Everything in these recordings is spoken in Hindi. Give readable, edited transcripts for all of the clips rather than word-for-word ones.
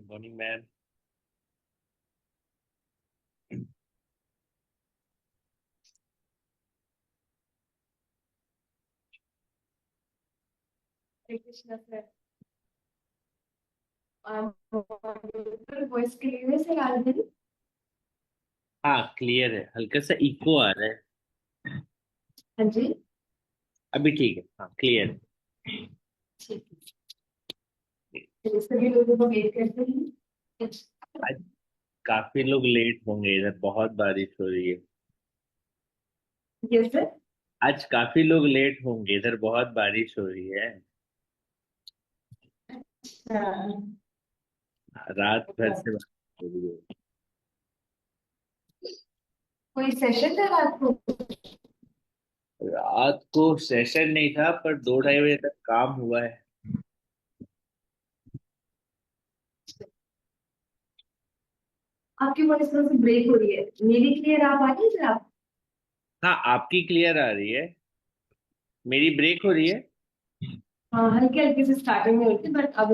Good morning, ma'am. हरे कृष्णा सर। वॉइस क्लियर है सर आज मेरी? हाँ, क्लियर है। हल्का सा इको आ रहा है। हाँ जी। अभी ठीक है। हाँ, क्लियर है। ठीक है, सभी लोगों को वेट करते हैं। आज काफी लोग लेट होंगे, इधर बहुत बारिश हो रही है। Yes sir. आज काफी लोग लेट होंगे, इधर बहुत बारिश हो रही है। हाँ। रात भर से बारिश हो रही है। कोई सेशन था रात को? रात को सेशन नहीं था, पर 2-2:30 बजे तक काम हुआ है। आपकी वॉइस थोड़ी सी ब्रेक हो रही है, मेरी क्लियर आप आ रही है सर आप? हाँ, आपकी क्लियर आ रही है। मेरी ब्रेक हो रही है। हाँ, हल्के हल्के से स्टार्टिंग में होती बट अब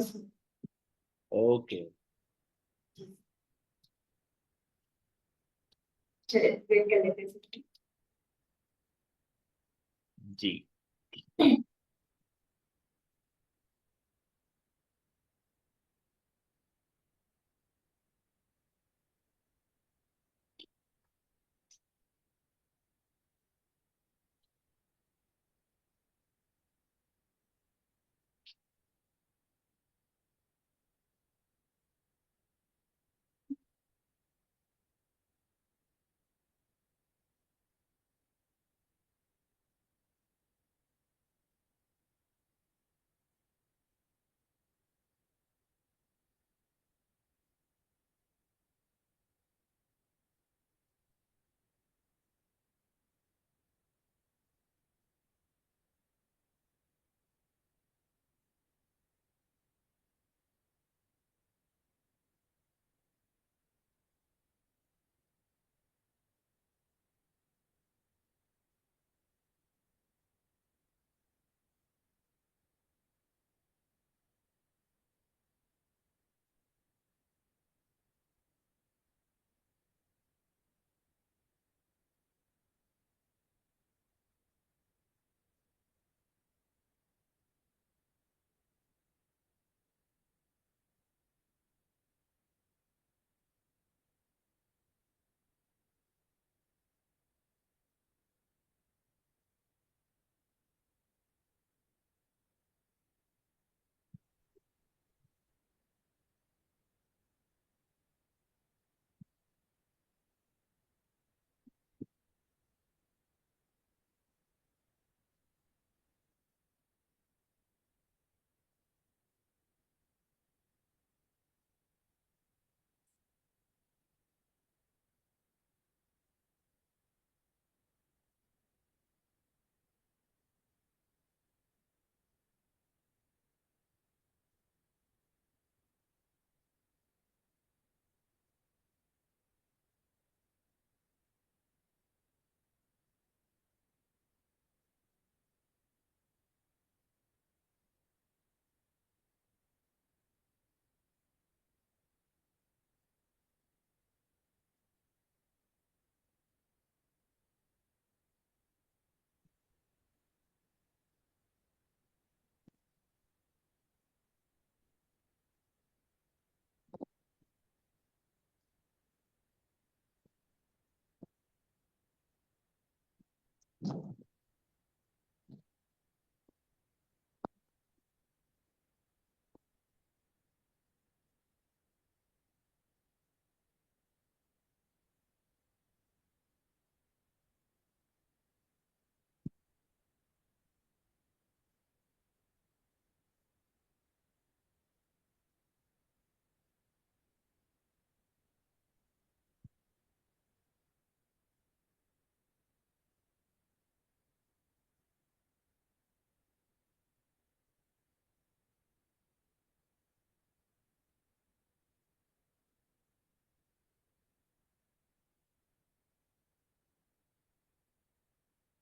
ओके। चलिए वेट कर लेते हैं। जी।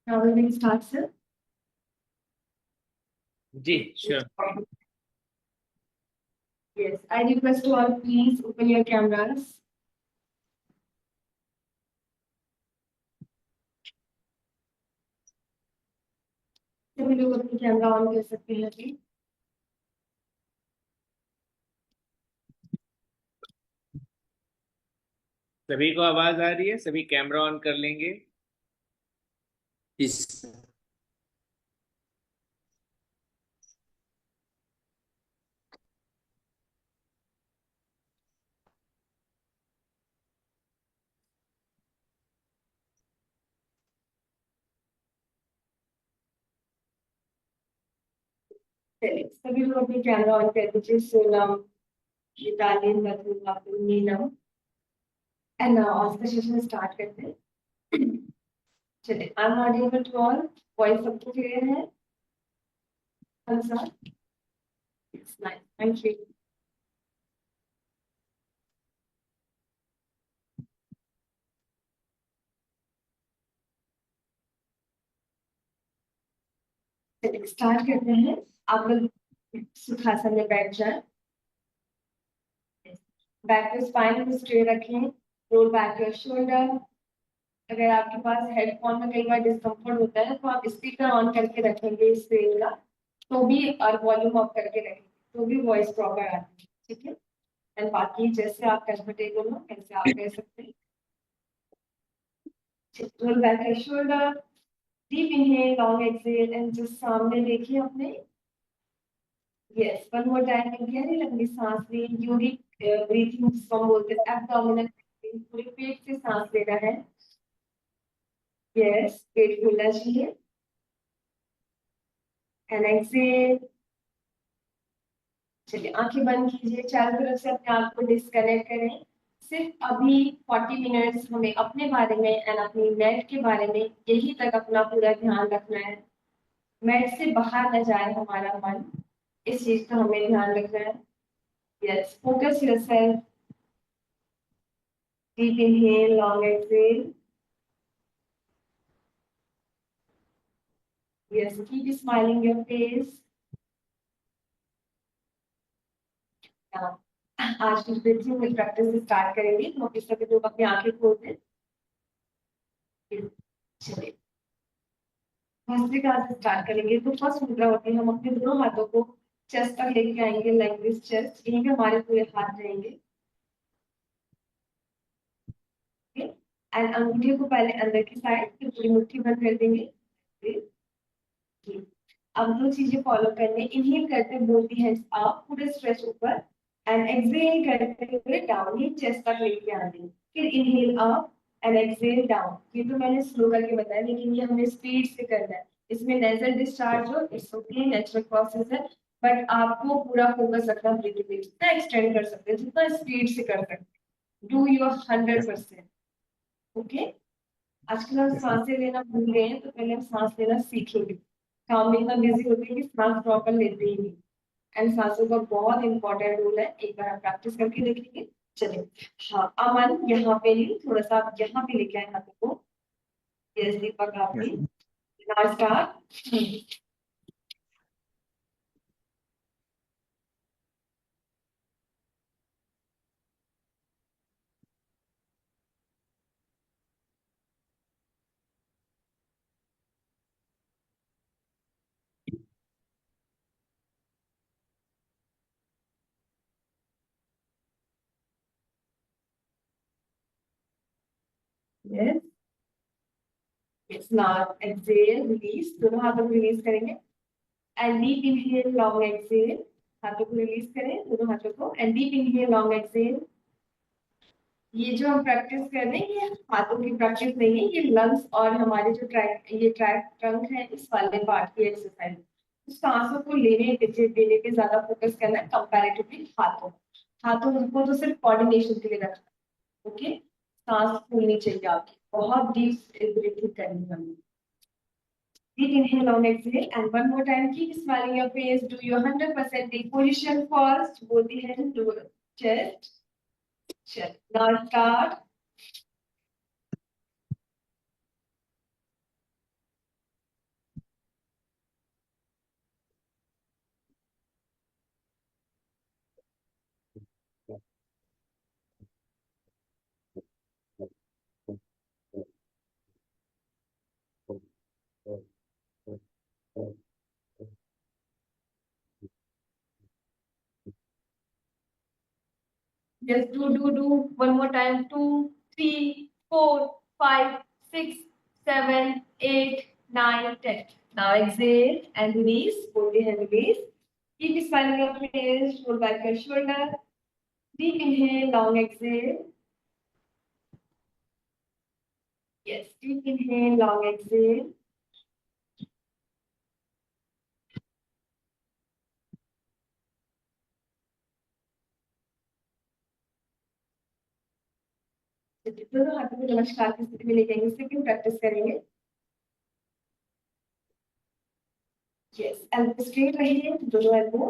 Now we will start sir. जी, sure. Yes, I request you all, please open your cameras. सभी लोग अपनी कैमरा ऑन कर सकते हैं अभी। सभी को आवाज आ रही है? सभी कैमरा ऑन कर लेंगे। इस चलिए सभी लोग अपनी कैमरा ऑन कर दीजिए। सोनम, मिताली, मधु, बाबू, नीलम एंड आज का सेशन स्टार्ट करते हैं। चलिए, I am audible to all, voice सबको क्लियर है? Sir, it's nice, thank you. चलिए स्टार्ट करते हैं। आप लोग सुखासन में बैठ जाए। बैक टू स्पाइन को स्ट्रेट रखें। Roll back your shoulder. अगर आपके पास हेडफोन में कई बार डिस्कम्फर्ट होता है तो आप स्पीकर ऑन करके रखेंगे इस स्क्रीन का, तो भी, और वॉल्यूम अप करके रखेंगे तो भी वॉइस प्रॉपर आती है। ठीक है, एंड बाकी जैसे आप कंफर्टेबल हो वैसे आप कर सकते हैं। Role back your shoulder, deep inhale, long exhale and just सामने देखिए अपने। Yes, one more time. गहरी लंबी सांस लें। यूरिक ब्रीथिंग जिसको हम बोलते हैं एब्डोमिनल, पूरे पेट से सांस लेना है। यस, पेट खुलना चाहिए। And exhale. चलिए आंखें बंद कीजिए, चारों तरफ से अपने आप को डिस्कनेक्ट करें। सिर्फ अभी 40 मिनट्स हमें अपने बारे में एंड अपनी नेट के बारे में यही तक अपना पूरा ध्यान रखना है। नेट से बाहर न जाए हमारा मन, इस चीज का हमें ध्यान रखना है। Yes, focus yourself. Deep inhale, long exhale. Yes, keep smiling your face. आज की ब्रीथिंग में प्रैक्टिस स्टार्ट करेंगे, तो इस तरह लोग अपनी आंखें खोलते हैं। चलिए भस्त्रिका से स्टार्ट करेंगे। तो फर्स्ट मुद्रा होती है, हम अपने दोनों हाथों को चेस्ट तक लेके आएंगे, लाइक दिस चेस्ट, यहीं पे हमारे पूरे हाथ रहेंगे। एंड अंगूठे को पहले अंदर की साइड, फिर पूरी मुट्ठी बंद कर देंगे। अब दो चीजें फॉलो करने, इनहेल करते बोथ दी हैंड्स अप, पूरे स्ट्रेच ऊपर, एंड एक्सहेल करते हुए डाउन, ये चेस्ट तक लेके आने। फिर inhale up and exhale down. ये तो मैंने स्लो करके बताया, लेकिन ये हमें स्पीड से करना है। इसमें नेजल डिस्चार्ज हो, इट्स ओके, नेचुरल प्रोसेस है, बट आपको पूरा फोकस रखना ब्रीथिंग पे। जितना एक्सटेंड कर सकते हैं, जितना स्पीड से कर सकते हैं, डू योर 100%। ओके, आजकल हम सांसें लेना भूल गए हैं, तो पहले हम सांस लेना सीखेंगे। काम में इतना बिजी होते हैं कि सांस प्रॉपर लेते ही नहीं। एंड सांसों का बहुत इंपॉर्टेंट रोल है, एक बार आप प्रैक्टिस करके देखेंगे। चलिए, हाँ अमन, यहाँ पे नहीं, थोड़ा सा आप यहाँ पे लेके आए हाथों को। यस दीपक, आप भी। Now start. Yes, it's not exhale, release, दोनों हाथों को रिलीज करेंगे। And deep inhale, long exhale. हाथों को रिलीज करें, दोनों हाथों को, and deep inhale, long exhale. ये जो हम प्रैक्टिस कर रहे हैं, ये हाथों की प्रैक्टिस नहीं है, ये लंग्स और हमारे जो ट्रंक है, इस वाले पार्ट की एक्सरसाइज। तो सांसों को देने पे ज्यादा फोकस करना है कंपैरेटिवली हाथों। हाथों को तो सिर्फ कोऑर्डिनेशन के लिए रखना। ओके, सांस फूलनी चाहिए आपकी, बहुत डीप ब्रीथिंग करनी है हमें। Deep inhale, long exhale, and one more time. Keep smiling your face. Do your 100% deep position first. Both the hands to the chest. Chest. Now start. Yes, do. One more time. 2, 3, 4, 5, 6, 7, 8, 9, 10. Now exhale and release. Hold the hand release. Keep smiling your face. Roll back your shoulder. Deep inhale, long exhale. Yes, deep inhale, long exhale. दोनों हाथों को नमस्कार की स्थिति में ले जाएंगे. सेकंड प्रैक्टिस करेंगे. यस, एल्बो स्ट्रेट रहिए. दोनों एल्बो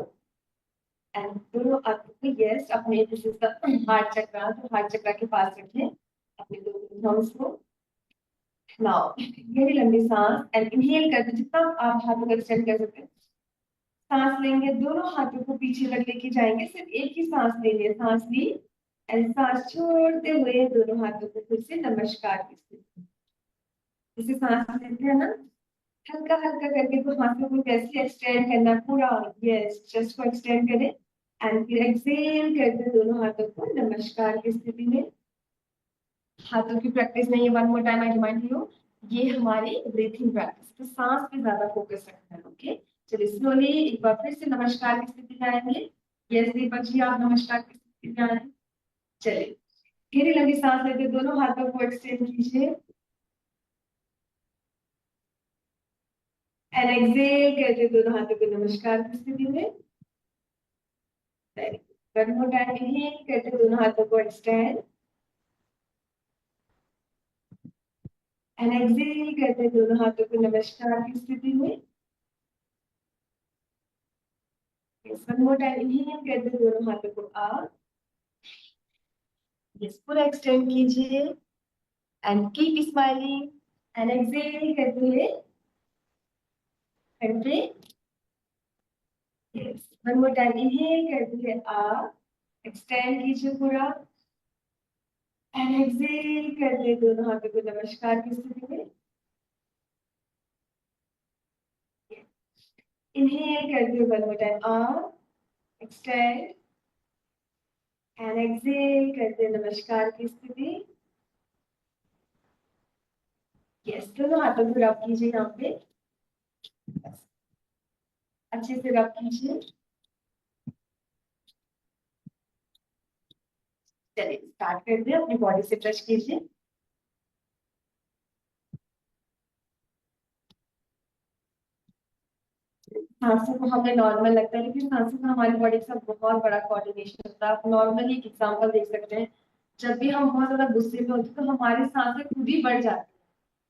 एंड दोनों हाथों को यस अपने दिस इज द हार्ट चक्रा. तो हार्ट चक्रा के पास रखें अपने दोनों thumbs को. नाउ गहरी लंबी सांस एंड इनहेल करते जितना आप हाथों को एक्सटेंड कर सकते हैं. सांस लेंगे. दोनों हाथों को पीछे तक लेके जाएंगे. सिर्फ एक ही सांस लेंगे. सांस ली एंड सांस छोड़ते हुए दोनों हाथों को फिर से नमस्कार की स्थिति. जैसे सांस लेते हैं ना, हल्का हल्का करके तो हाथों को कैसे एक्सटेंड करना पूरा. यस, चेस्ट को एक्सटेंड करें एंड फिर एक्सहेल करते दोनों हाथों को नमस्कार की स्थिति में. हाथों की प्रैक्टिस नहीं है. One more time I remind you, ये हमारी ब्रीथिंग प्रैक्टिस. तो सांस पे ज्यादा फोकस रखना है. ओके, चलिए स्लोली एक बार फिर से नमस्कार की स्थिति में आएंगे. यस दीपक जी, आप नमस्कार की स्थिति में आए. चलिए गहरी लंबी सांस लेते दोनों हाथों को एक्सटेंड कीजिए एंड एक्सहेल करते दोनों हाथों को नमस्कार की स्थिति में. One more time. इनहेल करते दोनों हाथों को एक्सटेंड एंड एक्सहेल करते दोनों हाथों को नमस्कार की स्थिति में. One more time. इनहेल करते दोनों हाथों को अप. यस, पूरा एक्सटेंड कीजिए and keep smiling and exhale करते हुए करते. Yes, one more time. Inhale करते हुए अप. एक्सटेंड कीजिए पूरा एंड एक्सहेल करते दोनों हाथों को नमस्कार की स्थिति में. इनहेल करते हुए one more time up. Extend and exhale करते नमस्कार की स्थिति. यस, दोनों हाथों को रब कीजिए यहाँ पे. अच्छे से रब कीजिए. चलिए स्टार्ट करते हैं. अपनी बॉडी से टच कीजिए. सांसों को हमें नॉर्मल लगता है, लेकिन सांसों का हमारी बॉडी के साथ बहुत बड़ा कोऑर्डिनेशन होता है. आप नॉर्मली एक एग्जांपल देख सकते हैं. जब भी हम बहुत ज्यादा गुस्से में होते हैं तो हमारी सांसें खुद ही बढ़ जाती हैं.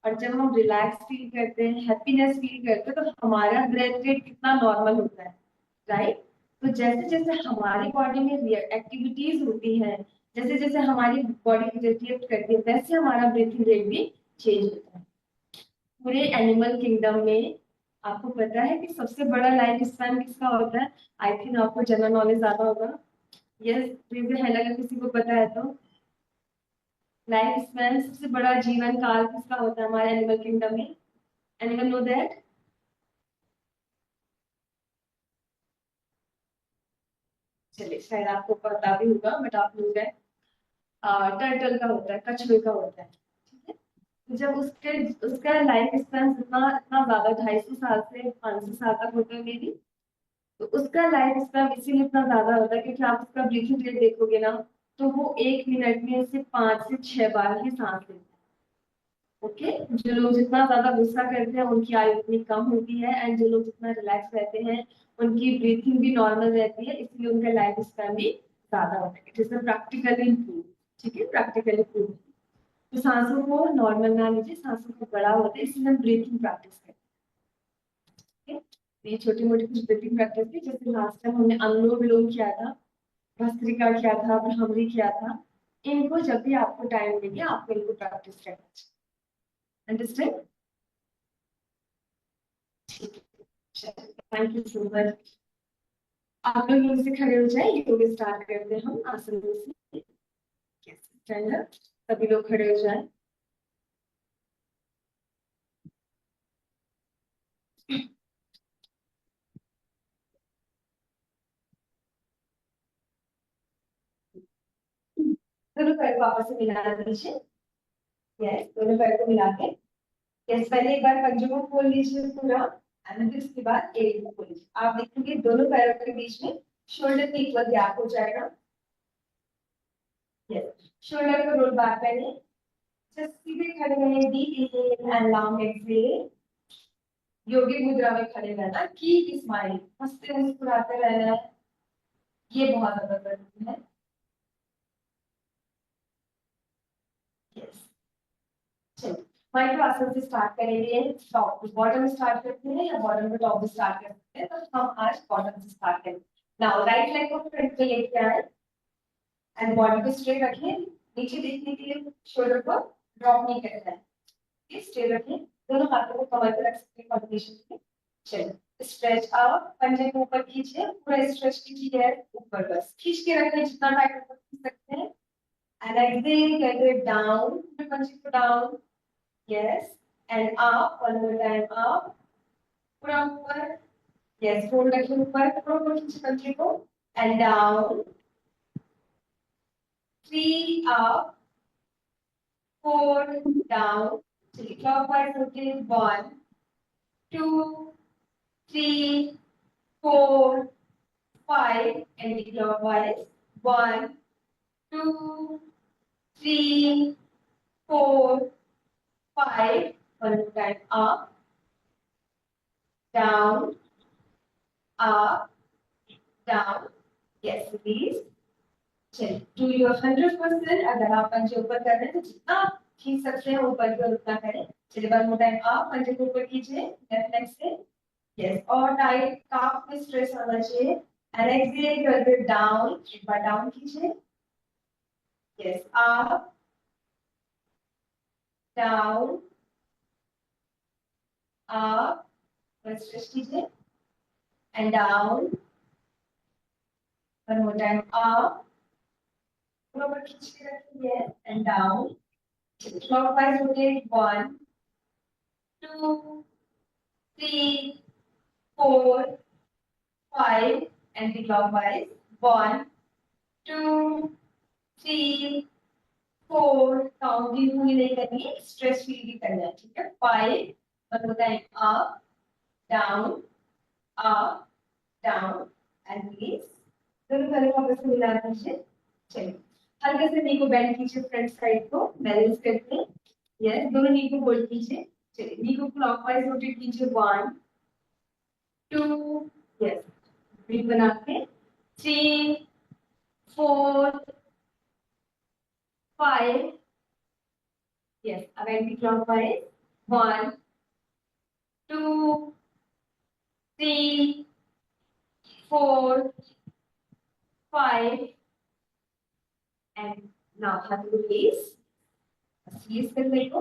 और जब हम रिलैक्स फील करते हैं, हैप्पीनेस फील करते हैं, तो हमारा ब्रेथ रेट कितना नॉर्मल होता है. राइट. तो जैसे जैसे हमारी बॉडी में एक्टिविटीज होती है, जैसे जैसे हमारी बॉडी रिएक्ट करती है, वैसे हमारा ब्रीथिंग रेट भी चेंज होता है. पूरे एनिमल किंगडम में आपको पता है कि सबसे बड़ा लाइफ स्पैन किसका होता है? आई थिंक आपको जनरल नॉलेज ज्यादा होगा. यस, प्लीज है अगर किसी को पता है तो. लाइफ स्पैन सबसे बड़ा जीवन काल किसका होता है हमारे एनिमल किंगडम में? Animal know that? चलिए शायद आपको पता भी होगा, बट आप लोग टर्टल का होता है, कछुए का होता है. ठीक है. तो जब उसके उसका लाइफ स्पैन इतना इतना ज्यादा 250 साल से 500 साल तक होता है मेरी. तो उसका लाइफ स्पैन इसीलिए इतना ज्यादा होता है क्योंकि आप उसका ब्रीथिंग रेट देखोगे ना, तो वो 1 मिनट में से 5 से 6 बार ही सांस लेते हैं. ओके. जो लोग जितना ज्यादा गुस्सा करते हैं उनकी आयु उतनी कम होती है, एंड जो लोग जितना रिलैक्स रहते हैं उनकी ब्रीथिंग भी नॉर्मल रहती है, इसलिए उनका लाइफ स्पैन भी ज्यादा होता है. जिससे प्रैक्टिकली प्रूव. ठीक है, प्रैक्टिकली प्रूव. तो सांसों को नॉर्मल ना लीजिए. सांसों को बड़ा होता है, इसलिए हम ब्रीथिंग प्रैक्टिस करते हैं. ये छोटी मोटी कुछ ब्रीथिंग प्रैक्टिस थी. जैसे लास्ट टाइम हमने अनुलोम विलोम किया था, भस्त्रिका किया था, भ्रामरी किया था. इनको जब भी आपको टाइम मिले आपको इनको प्रैक्टिस करना चाहिए. Understand? Thank you so much. आप लोग यहीं से खड़े हो जाए. योग स्टार्ट करते हैं हम आसनों से. Stand up. सभी लोग खड़े हो जाए. वापस से मिला दीजिए। यस, दोनों पैर को मिला के। यस, पहले एक बार पंजों को खोल लीजिए पूरा, एंड फिर उसके बाद एड़ी को खोल लीजिए। आप देखेंगे दोनों पैरों के बीच में शोल्डर के इक्वल गैप हो जाएगा। यस, शोल्डर को रोल बैक करें, जस्ट सीधे खड़े रहें, deep inhale and long exhale. योगिक मुद्रा में खड़े रहना, कीप स्माइल, हंसते मुस्कुराते रहना है, ये बहुत ज्यादा जरूरी है। यस, चलिए माइक्रो आसन से स्टार्ट करेंगे। टॉप बॉटम स्टार्ट करते हैं या बॉटम में टॉप स्टार्ट करते हैं, तो हम आज बॉटम से स्टार्ट करेंगे। नाउ राइट लेग को फ्रंट पे लेके आए एंड बॉडी को स्ट्रेट रखें, नीचे देखने के लिए शोल्डर को ड्रॉप नहीं करना है, स्ट्रेट रखें, दोनों हाथों को कमर पे रख सकते हैं कॉम्बिनेशन में। चलिए स्ट्रेच आउट, पंजे को ऊपर खींचिए, पूरा स्ट्रेच कीजिए ऊपर, बस खींच के रखें जितना टाइट ऊपर खींच सकते हैं। एंड एक्सहेल करके डाउन, पंजे को down, yes, and up, one more time up, पूरा ऊपर, यस, फोल्ड रखिए ऊपर, पूरा ऊपर खींचिए पंजे को, एंड डाउन, 3 up, 4 down, चलिए clockwise होके 1 2 3 4 5 anti-clockwise 1 2 3 4 5, one more time up, down, up, down, yes please। चलिए डू योर 100%। अगर आप पंजे ऊपर कर रहे हैं तो जितना खींच सकते हैं ऊपर की ओर उतना करें। चलिए वन मोर टाइम आप पंजे को ऊपर कीजिए लेफ्ट लेग से, यस, और टाइट काफ में स्ट्रेस आना चाहिए, एंड एक्सहेल करके डाउन, एक बार डाउन कीजिए, yes, up, down, up, stretch कीजिए, and down, one more time up, पूरा ऊपर खींच के रखिए, and down, clockwise rotate 1 2 3 4 5 anti-clockwise 1 2 3 4, counting पूरी नहीं करनी है, स्ट्रेच फील भी करना है, ठीक है। 5, मतलब होता है अप डाउन एंड रिलीज, दोनों पैरों को आपस में मिला दीजिए। चलिए हल्के से नी को बेंड कीजिए, फ्रंट साइड को बैलेंस करके, यस, दोनों नी को होल्ड कीजिए। चलिए नी को क्लॉकवाइज रोटेट कीजिए 1 2, यस, ब्रीथ बना के 3 4 5, यस, अब एंटी क्लॉकवाइज 1 2 3 4 5, एंड नाउ हाथ को रिलीज करने को,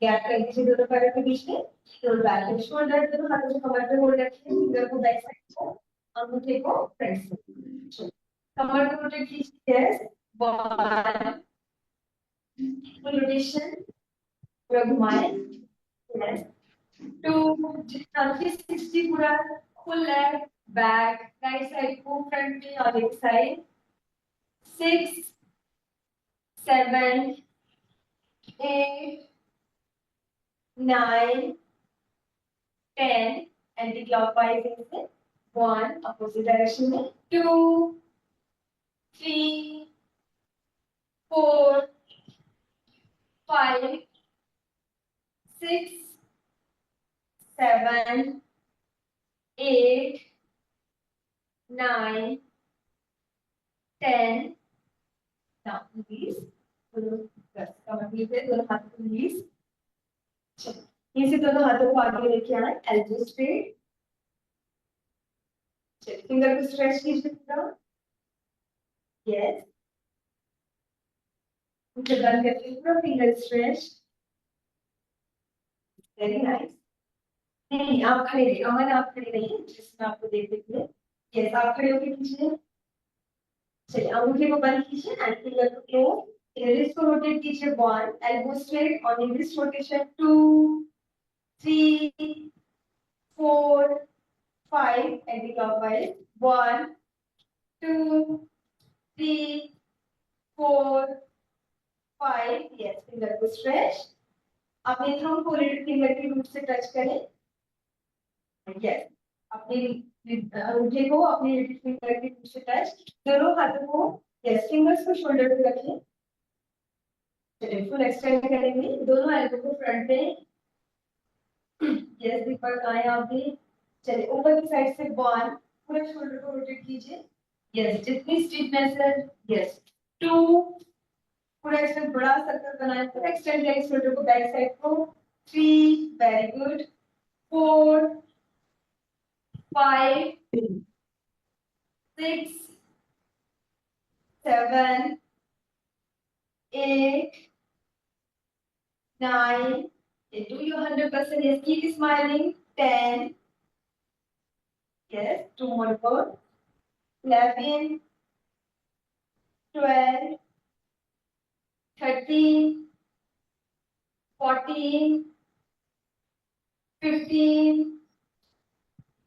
गैप कर दीजिए दोनों पैरों के बीच में, रोल बैक शोल्डर, दोनों हाथों को कमर पे होल्ड रखिए, फिंगर को बैक साइड को, अंगूठे को फ्रंट से, कमर को रोटेट कीजिए, यस, 1 फुल रोटेशन, पूरा घुमाएं, यस, 2, जितना 360 पूरा, full leg back, right side को फ्रंट में और लेफ्ट साइड, 6 7 8 9 10, anti-clockwise से 1 opposite direction में, 2 3 4 5 6 7 8 9 10, now release, दोनों हाथों को रिलीज, ये से दोनों हाथों को आगे लेके आए, एल्बो स्ट्रेट, चलिए फिंगर को स्ट्रेच कीजिए पूरा, यस, उसे बंद करके पूरा फिंगर स्ट्रेच, वेरी नाइस। नहीं आप खड़े रहिए, अमन आप खड़े रहिए, जिसमें आपको देख देखिए, यस, आप खड़े होकर कीजिए। चलिए अंगूठे को बंद कीजिए एंड फिंगर को क्लोज, रिस्ट को रोटेट कीजिए 1, elbow straight, on wrist rotation 2 3 4 5, anti clockwise 1 2 3 4 5, yes, finger को स्ट्रेच, अपने थंब को लिटिल फिंगर की रूट से टच करें, यस, अपने अंगूठे को अपने लिटिल फिंगर की रूट से टच, दोनों हाथों को, यस, फिंगर्स को शोल्डर पे रखें, चलिए फुल एक्सटेंड करेंगे, दोनों एल्बो को फ्रंट पे, यस, दीपक आए आप भी, चलिए ऊपर की साइड से 1, पूरे शोल्डर को रोटेट कीजिए, यस, जितनी स्टिफनेस है, यस, 2, पूरा एक्सटेंड बड़ा सर्कल बनाए, पूरा एक्सटेंड करें शोल्डर को बैक साइड को, 3, very good, 4, 5, 6, 7, 8, 9, do your 100%, yes, keep smiling, 10, yes, 2 more go, 11, 12, 13, 14, 15,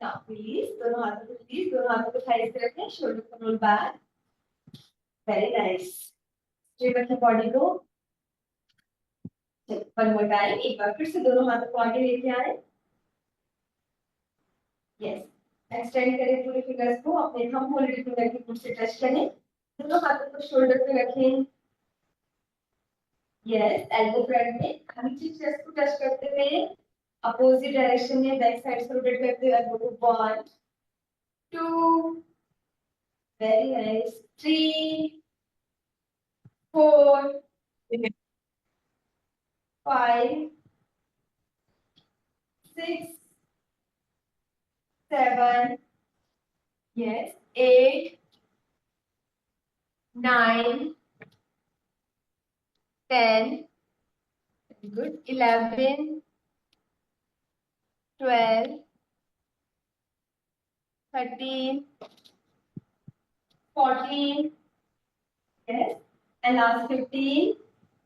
now release, दोनों हाथों को release, दोनों हाथों को साइड से रखें, शोल्डर को roll back, very nice, straight रखें बॉडी को, वन मोर टाइम, एक बार फिर से दोनों हाथों को आगे लेके आए, यस, एक्सटेंड करें पूरे फिंगर्स को, अपने थंब को लिटिल फिंगर की रूट से टच करें, दोनों हाथों को शोल्डर पे रखें, यस, एल्बो फ्रंट में, नीचे चेस्ट को टच करते हुए अपोजिट डायरेक्शन में बैक साइड से रोटेट करते हुए एल्बो को 1, 2, very nice, 3, 4, 5, 6, 7, yes, 8, 9, 10, good, 11, 12, 13, 14, yes, and last 15.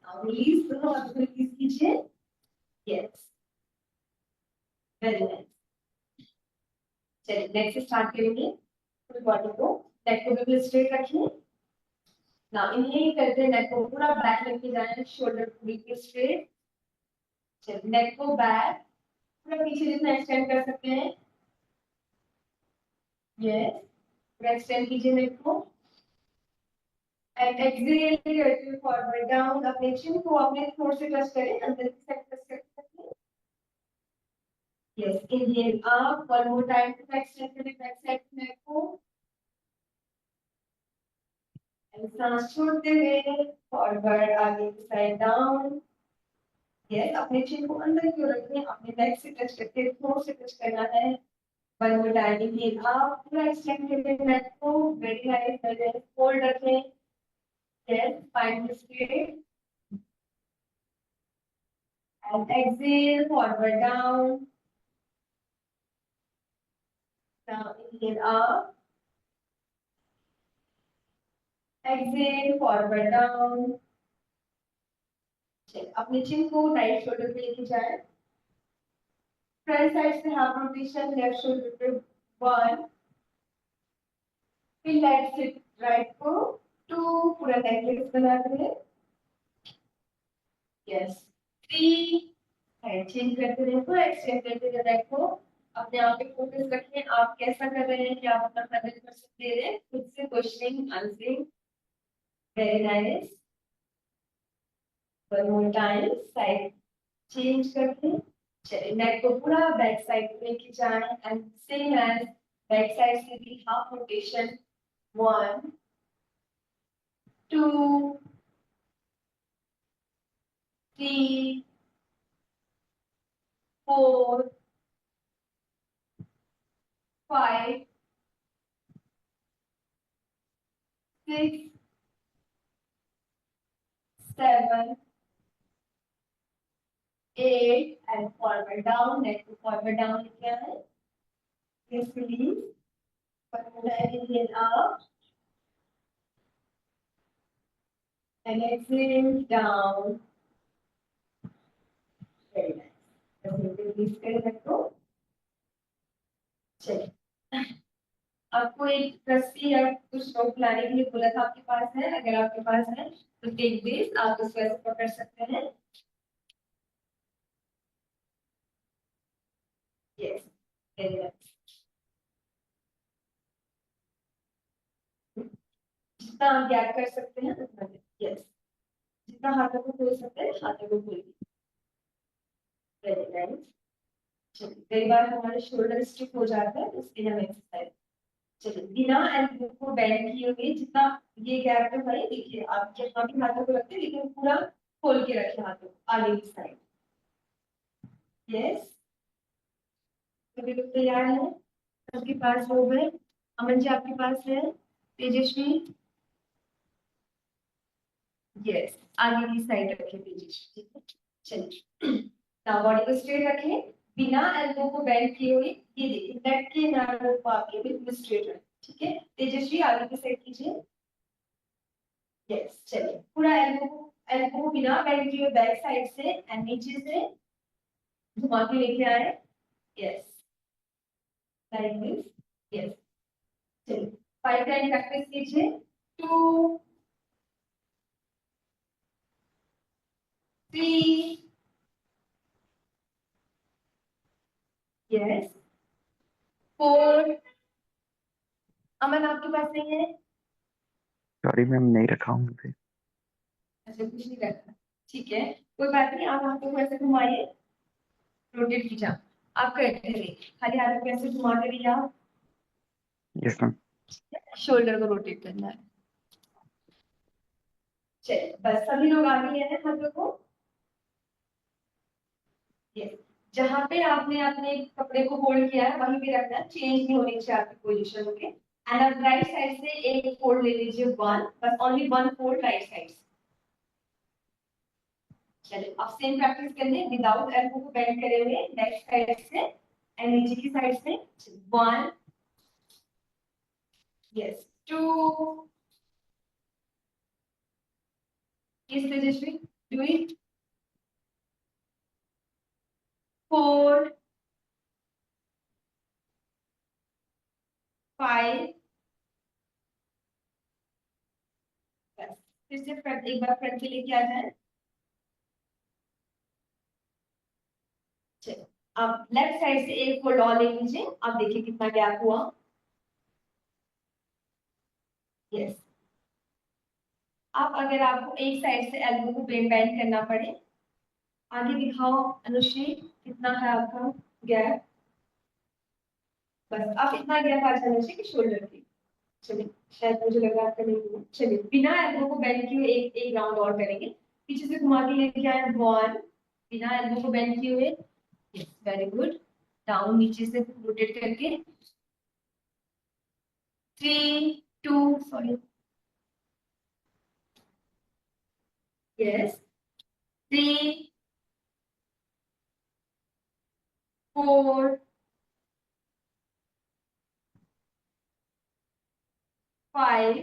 Now release, दोनों हाथों को release कीजिए, yes, very nice. चलिए नेक्स्ट स्टार्ट करेंगे, फुल बॉडी को, नेक को बिल्कुल स्ट्रेट रखिए, नाउ इनहेल करते हैं, नेक को पूरा बैक लेके जाएं, शोल्डर को बिल्कुल स्ट्रेट, चलिए नेक को बैक पूरा पीछे जितना एक्सटेंड कर सकते हैं, यस, पूरा एक्सटेंड कीजिए नेक को, एंड एक्सहेल करते हुए फॉरवर्ड डाउन, अपने चिन को अपने थ्रोट से टच करें, अंदर की साइड टच करते हैं, yes, inhale up, one more time to extend करें बैक साइड नेक को, एंड सांस छोड़ते हुए फॉरवर्ड आगे की साइड डाउन, यस, अपने चिन को अंदर की ओर रखें, अपने नेक से टच करके थ्रोट से टच करना है, one more time, inhale up, पूरा एक्सटेंड करें नेक को, very nice, very nice, hold रखें, yes, spine straight, and exhale forward down, now inhale up, exhale forward down, चलिए अपने चिन को राइट शोल्डर पे लेके जाए, फ्रंट साइड से हाफ रोटेशन, लेफ्ट शोल्डर पे 1, फिर लेफ्ट से राइट को 2, पूरा नेकलेस बना रहे, यस, 3, साइड चेंज करते रहे, पूरा एक्सटेंड करते रहे नेक को, अपने आप पे फोकस रखें, आप कैसा कर रहे हैं, क्या आप अपना 100% दे रहे हैं, खुद से questioning answering, very nice, one more time, side change करके, चलिए नेक को पूरा बैक साइड पे लेके जाएं, and same as back side से भी half rotation, 1, 2, 3, 4, 5, 6, 7, 8, and forward down, neck को forward down लेके आए, please release, inhale up, and exhale down, very nice, release करें नेक को, चलिए आपको एक रस्सी या कुछ रोप लाने के लिए बोला था, आपके पास है, अगर आपके पास है तो टेक दिस, आप इस वैसे पकड़ सकते हैं। Yes, very nice. जितना आप गैप कर सकते हैं उतना। यस, जितना हाथों को खोल सकते हैं हाथों को खोलिए। Very nice. चलिए, कई बार हमारे शोल्डर स्टिफ हो जाता है, उसके लिए हम एक्सरसाइज। चलिए, बिना एल्बो को बेंड किए हुए जितना ये गैप है भाई, देखिए आप यहाँ भी हाथों को रखते हैं लेकिन पूरा खोल के रखे हाथों को आगे की साइड। यस, सभी लोग तैयार हैं? सबके पास हो गए? अमन जी आपके पास है? तेजस्वी? यस, आगे की साइड रखें तेजस्वी, ठीक है। चलिए, नाउ बॉडी को स्ट्रेट रखें, बिना एल्बो को बेंड किए हुए। ये देखिए नेक के नार्व को आपके बिल्कुल स्ट्रेट रखें, ठीक है। तेजस्वी आगे की साइड कीजिए। यस, चलिए, पूरा एल्बो को बिना बेंड किए बैक साइड से एंड नीचे से घुमा के लेके आए। Yes, like this. यस, चलिए 5 टाइम प्रैक्टिस कीजिए। 2, 3, यस, 4। अमन आपके पास नहीं है? सॉरी मैम, नहीं रखा हूँ मुझे। अच्छा, कुछ नहीं रखा, ठीक है, कोई बात नहीं। आप हाथों को ऐसे घुमाइए, रोटेट कीजिए। आप करते रहिए, खाली हाथों को ऐसे घुमाते रहिए आप। Yes ma'am. शोल्डर को रोटेट करना है। चलिए, बस सभी लोग आगे हैं हाथों को। यस, जहां पे आपने अपने कपड़े को होल्ड किया है वहीं पे रखना है, चेंज नहीं होनी चाहिए आपकी पोजीशन। ओके, एंड अब राइट साइड से एक फोल्ड ले लीजिए, वन, बस only one fold right side से। चलिए, अब सेम प्रैक्टिस करने विदाउट एल्बो को बेंड करे हुए लेफ्ट साइड से एंड नीचे की साइड से। 1, यस, 2, इस तेजस्वी, डू इट। 4, 5, बस फिर से फ्रंट, एक बार फ्रंट पे लेके आ जाए। चलिए, अब लेफ्ट साइड से एक फोल्ड और ले लीजिए, अब देखिए कितना गैप हुआ। यस, आप अगर आपको एक साइड से एल्बो को बेंड करना पड़े, आगे दिखाओ अनुश्री, कितना है आपका गैप। बस आप इतना गैप आ जाना चाहिए कि शोल्डर की। चलिए, शायद मुझे लगा आपका नहीं हुआ। चलिए, बिना एल्बो को बेंड किए एक एक राउंड और करेंगे। पीछे से घुमा के लेके आए, 1, बिना एल्बो को बेंड किए हुए। Yes, very good. डाउन, नीचे से रोटेट करके। 3, 2, सॉरी, यस, 3, 4, 5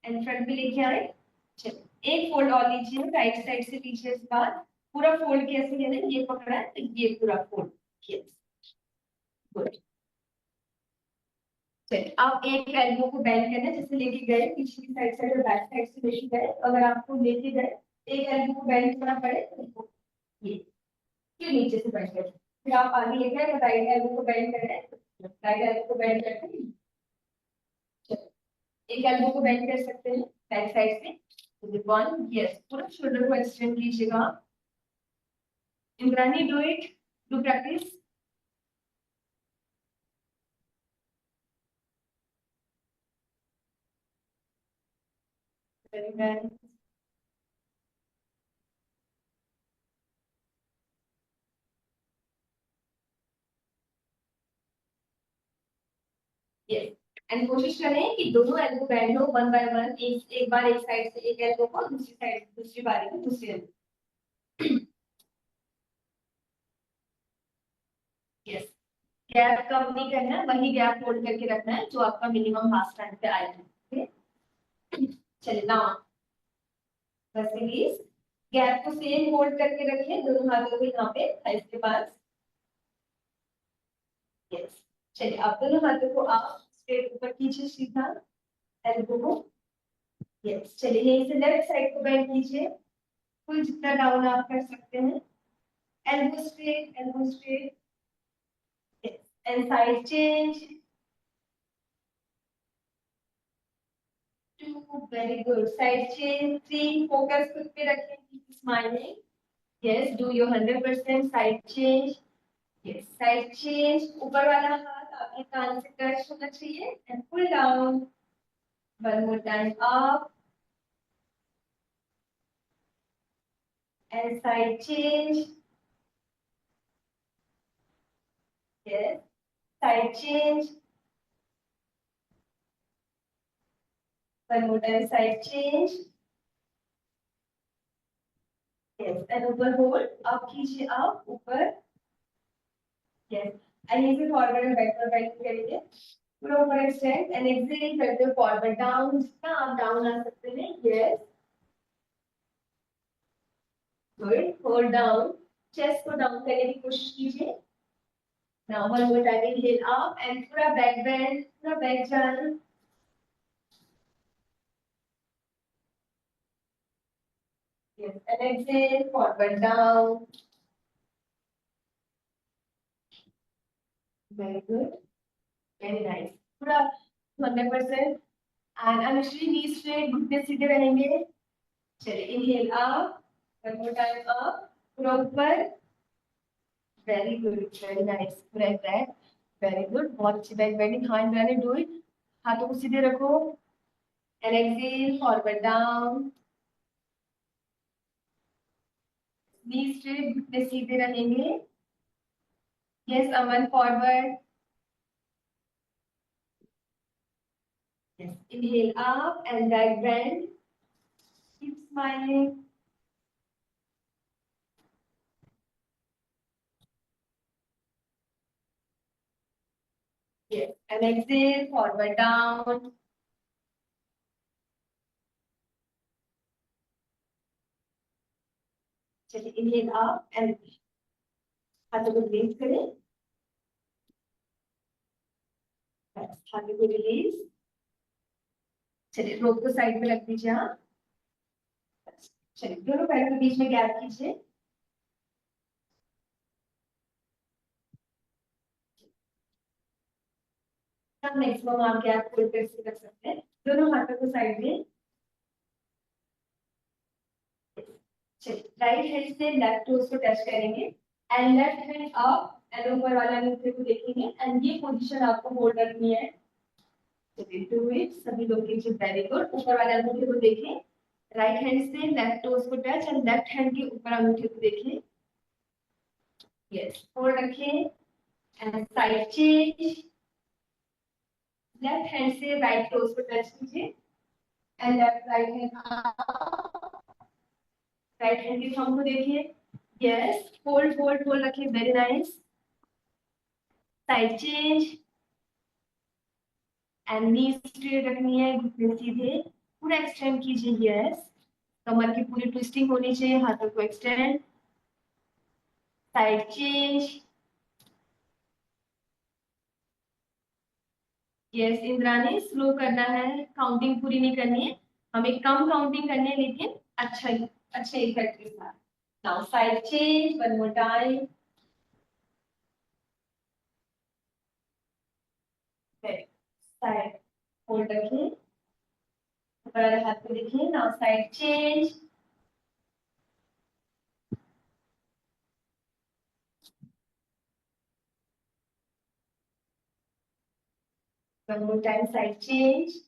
एंड फ्रंट पे लेके आए। चलिए, एक फोल्ड और लीजिए राइट साइड से पीछे, इस बार पूरा फोल्ड कैसे लेना है, ये पकड़ा है तो ये पूरा फोल्ड। Yes, good. चलिए, आप एक एल्बो को बेंड करना है, जैसे लेके गए पीछे की साइड से, बैक साइड से लेके गए, अगर आपको लेके गए एक एल्बो को बेंड करना पड़े तो ये, फिर नीचे से बेंड करें, फिर आप आगे लेके आए, राइट एल्बो को बेंड करें, राइट एल्बो को बेंड करके। चलिए, एक एल्बो को बेंड कर सकते हैं बैक साइड से। 1, यस, पूरा शोल्डर को एक्सटेंड कीजिएगा। Indrani, do it, do practice. Very nice. Yes, and कोशिश करें कि दोनों एल्बो बैंड हो, वन बाय वन, एक बार एक साइड से एक एल्बो को, दूसरी साइड दूसरी बारी में दूसरी एल्बो। यस, गैप कम नहीं करना है, वही गैप होल्ड करके रखना है जो आपका मिनिमम हाफ स्टैंड पे आएगा। ओके, चलिए नाउ बस रिलीज, गैप को सेम होल्ड करके रखिए, दोनों हाथों को यहाँ पे थाइस के पास। यस, चलिए, आप दोनों हाथों को आप स्ट्रेट ऊपर कीजिए, सीधा एल्बो को। यस, चलिए यहीं से लेफ्ट साइड को बेंड कीजिए, फुल जितना डाउन आप कर सकते हैं, elbow straight, yes. And side change, 2, very good, side change, 3, focus खुद पे रखें, keep smiling, yes, do your 100%, side change, yes, side change, ऊपर वाला हाथ आपके कान से टच होना चाहिए, and pull down, one more time up, and side change, yes, side change, one more time, side change, yes, and ऊपर hold, up कीजिए, आप ऊपर, yes, and यहीं से forward and backward bend करेंगे, पूरा ऊपर extend and exhale करते हुए forward down, जितना आप down आ सकते हैं, yes, good, hold down, chest को down करने की कोशिश कीजिए, now one more time, inhale up and पूरा back bend, पूरा back जाना, yes, and exhale forward down, very good, very nice, पूरा 100%, and अनुश्री knees straight, घुटने सीधे रहेंगे, चलिए inhale up, one more time up, पूरा ऊपर, very good, very nice, पूरा back, very good, बहुत अच्छी back bending, हाँ इंद्रानी do it, हाथों को सीधे रखो, and exhale forward down, knees straight, घुटने सीधे रहेंगे, yes Aman forward, yes, inhale up and back bend, keep smiling, yes, and exhale forward down, चलिए inhale up and हाथों को release करें, हाथों को release, चलिए रोप को साइड में रख दीजिए, हाँ, चलिए दोनों पैरों के बीच में गैप कीजिए, मैक्सिमम आप गैप होल्ड करके रख सकते हैं, दोनों हाथों को साइड में, चलिए राइट हैंड से लेफ्ट टोज को टच करेंगे and left hand up and ऊपर वाला अंगूठे को देखेंगे एंड ये पोजीशन आपको होल्ड रखनी है, चलिए डू इट, सभी लोग कीजिए, वेरी गुड, ऊपर वाले अंगूठे को देखें, राइट हैंड से लेफ्ट टोज को टच एंड लेफ्ट हैंड के ऊपर अंगूठे को देखें, यस, होल्ड रखें and side change, left hand से राइट टोज को टच कीजिए and left right hand, right hand के थंब को देखिए, यस, होल्ड होल्ड होल्ड रखिए, very nice, side change and knee straight रखनी है, घुटने सीधे, पूरा एक्सटेंड कीजिए, यस, कमर की पूरी ट्विस्टिंग होनी चाहिए, हाथों को extend, side change, yes Indrani, slow करना है, काउंटिंग पूरी नहीं करनी है, हमें कम काउंटिंग करनी है लेकिन अच्छे इफेक्ट के साथ, now side change, one more time, side hold रखिए, ऊपर वाले हाथ को देखिए, now side change, one more time, side change,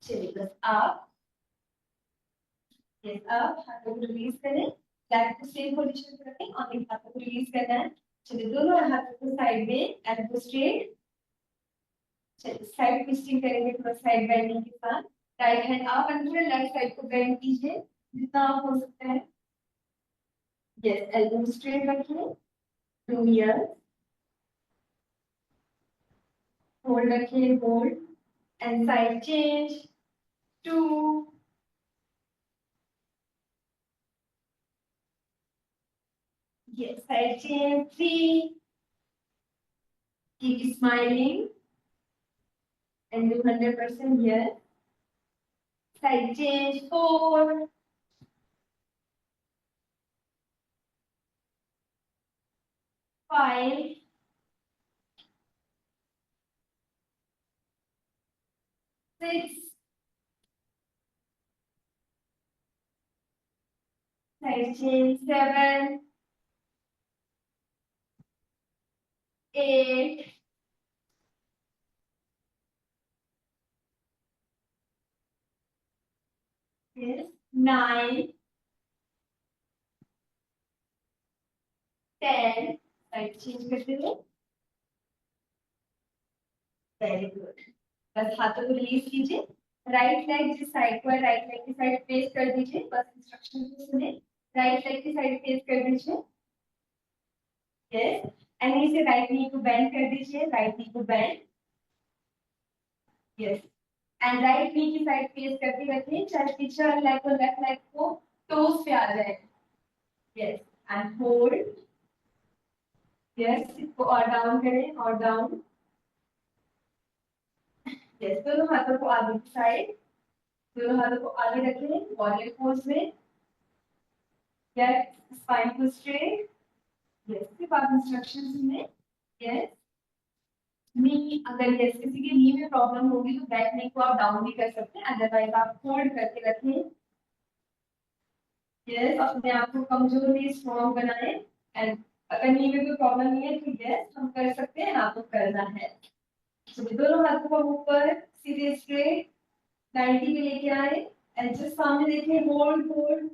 चलिए बस आप, यस आप हाथों को रिलीज करें, लेफ्ट को सेम पोजीशन पे रखें और एक हाथों को रिलीज करना है, चलिए दोनों हाथों को साइड में, एल्बो स्ट्रेट, चलिए साइड ट्विस्टिंग करेंगे थोड़ा साइड बेंडिंग के साथ, राइट हैंड आप एंड पूरे लेफ्ट साइड को बेंड कीजिए जितना आप हो सकता है, यस एल्बो स्ट्रेट रखिए, 2 इयर्स, होल्ड रखिए, hold and side change, 2, yes side change, 3, keep smiling, and do 100% here. Side change, 4, 5, 6, side change, 7, 8, 9, 10, side change करते हुए। Very good. बस हाथों को रिलीज कीजिए। राइट लेग जिस साइड को है राइट लेग की साइड फेस कर दीजिए। बस इंस्ट्रक्शन को सुने। राइट लेग की साइड फेस कर दीजिए। यस। एंड नीचे राइट नी को बेंड कर दीजिए। राइट नी को bend. Yes. And right knee की साइड फेस करते रखिए। चाहे पीछे वाले लेग को लेफ्ट लेग को टोस पे आ जाए। यस। And hold. यस। इसको और डाउन करें और डाउन। यस। दोनों हाथों को आगे की साइड। दोनों हाथों को आगे रखें वॉरियर पोज में। यस। स्पाइन को स्ट्रेट। यस। सिर्फ आप इंस्ट्रक्शन सुने। यस। नी अगर यस किसी की नी में प्रॉब्लम होगी तो बैक नी को आप डाउन भी कर सकते हैं। अदरवाइज आप होल्ड करके रखें। यस। अपने आप को कमजोर नहीं स्ट्रॉन्ग बनाए। एंड अगर नी में कोई प्रॉब्लम नहीं है तो यस हम कर सकते हैं। आपको करना है। तो दोनों हाथों को ऊपर सीधे स्ट्रेट 90 पे लेके आए। एंड जस्ट सामने देखिए hold hold.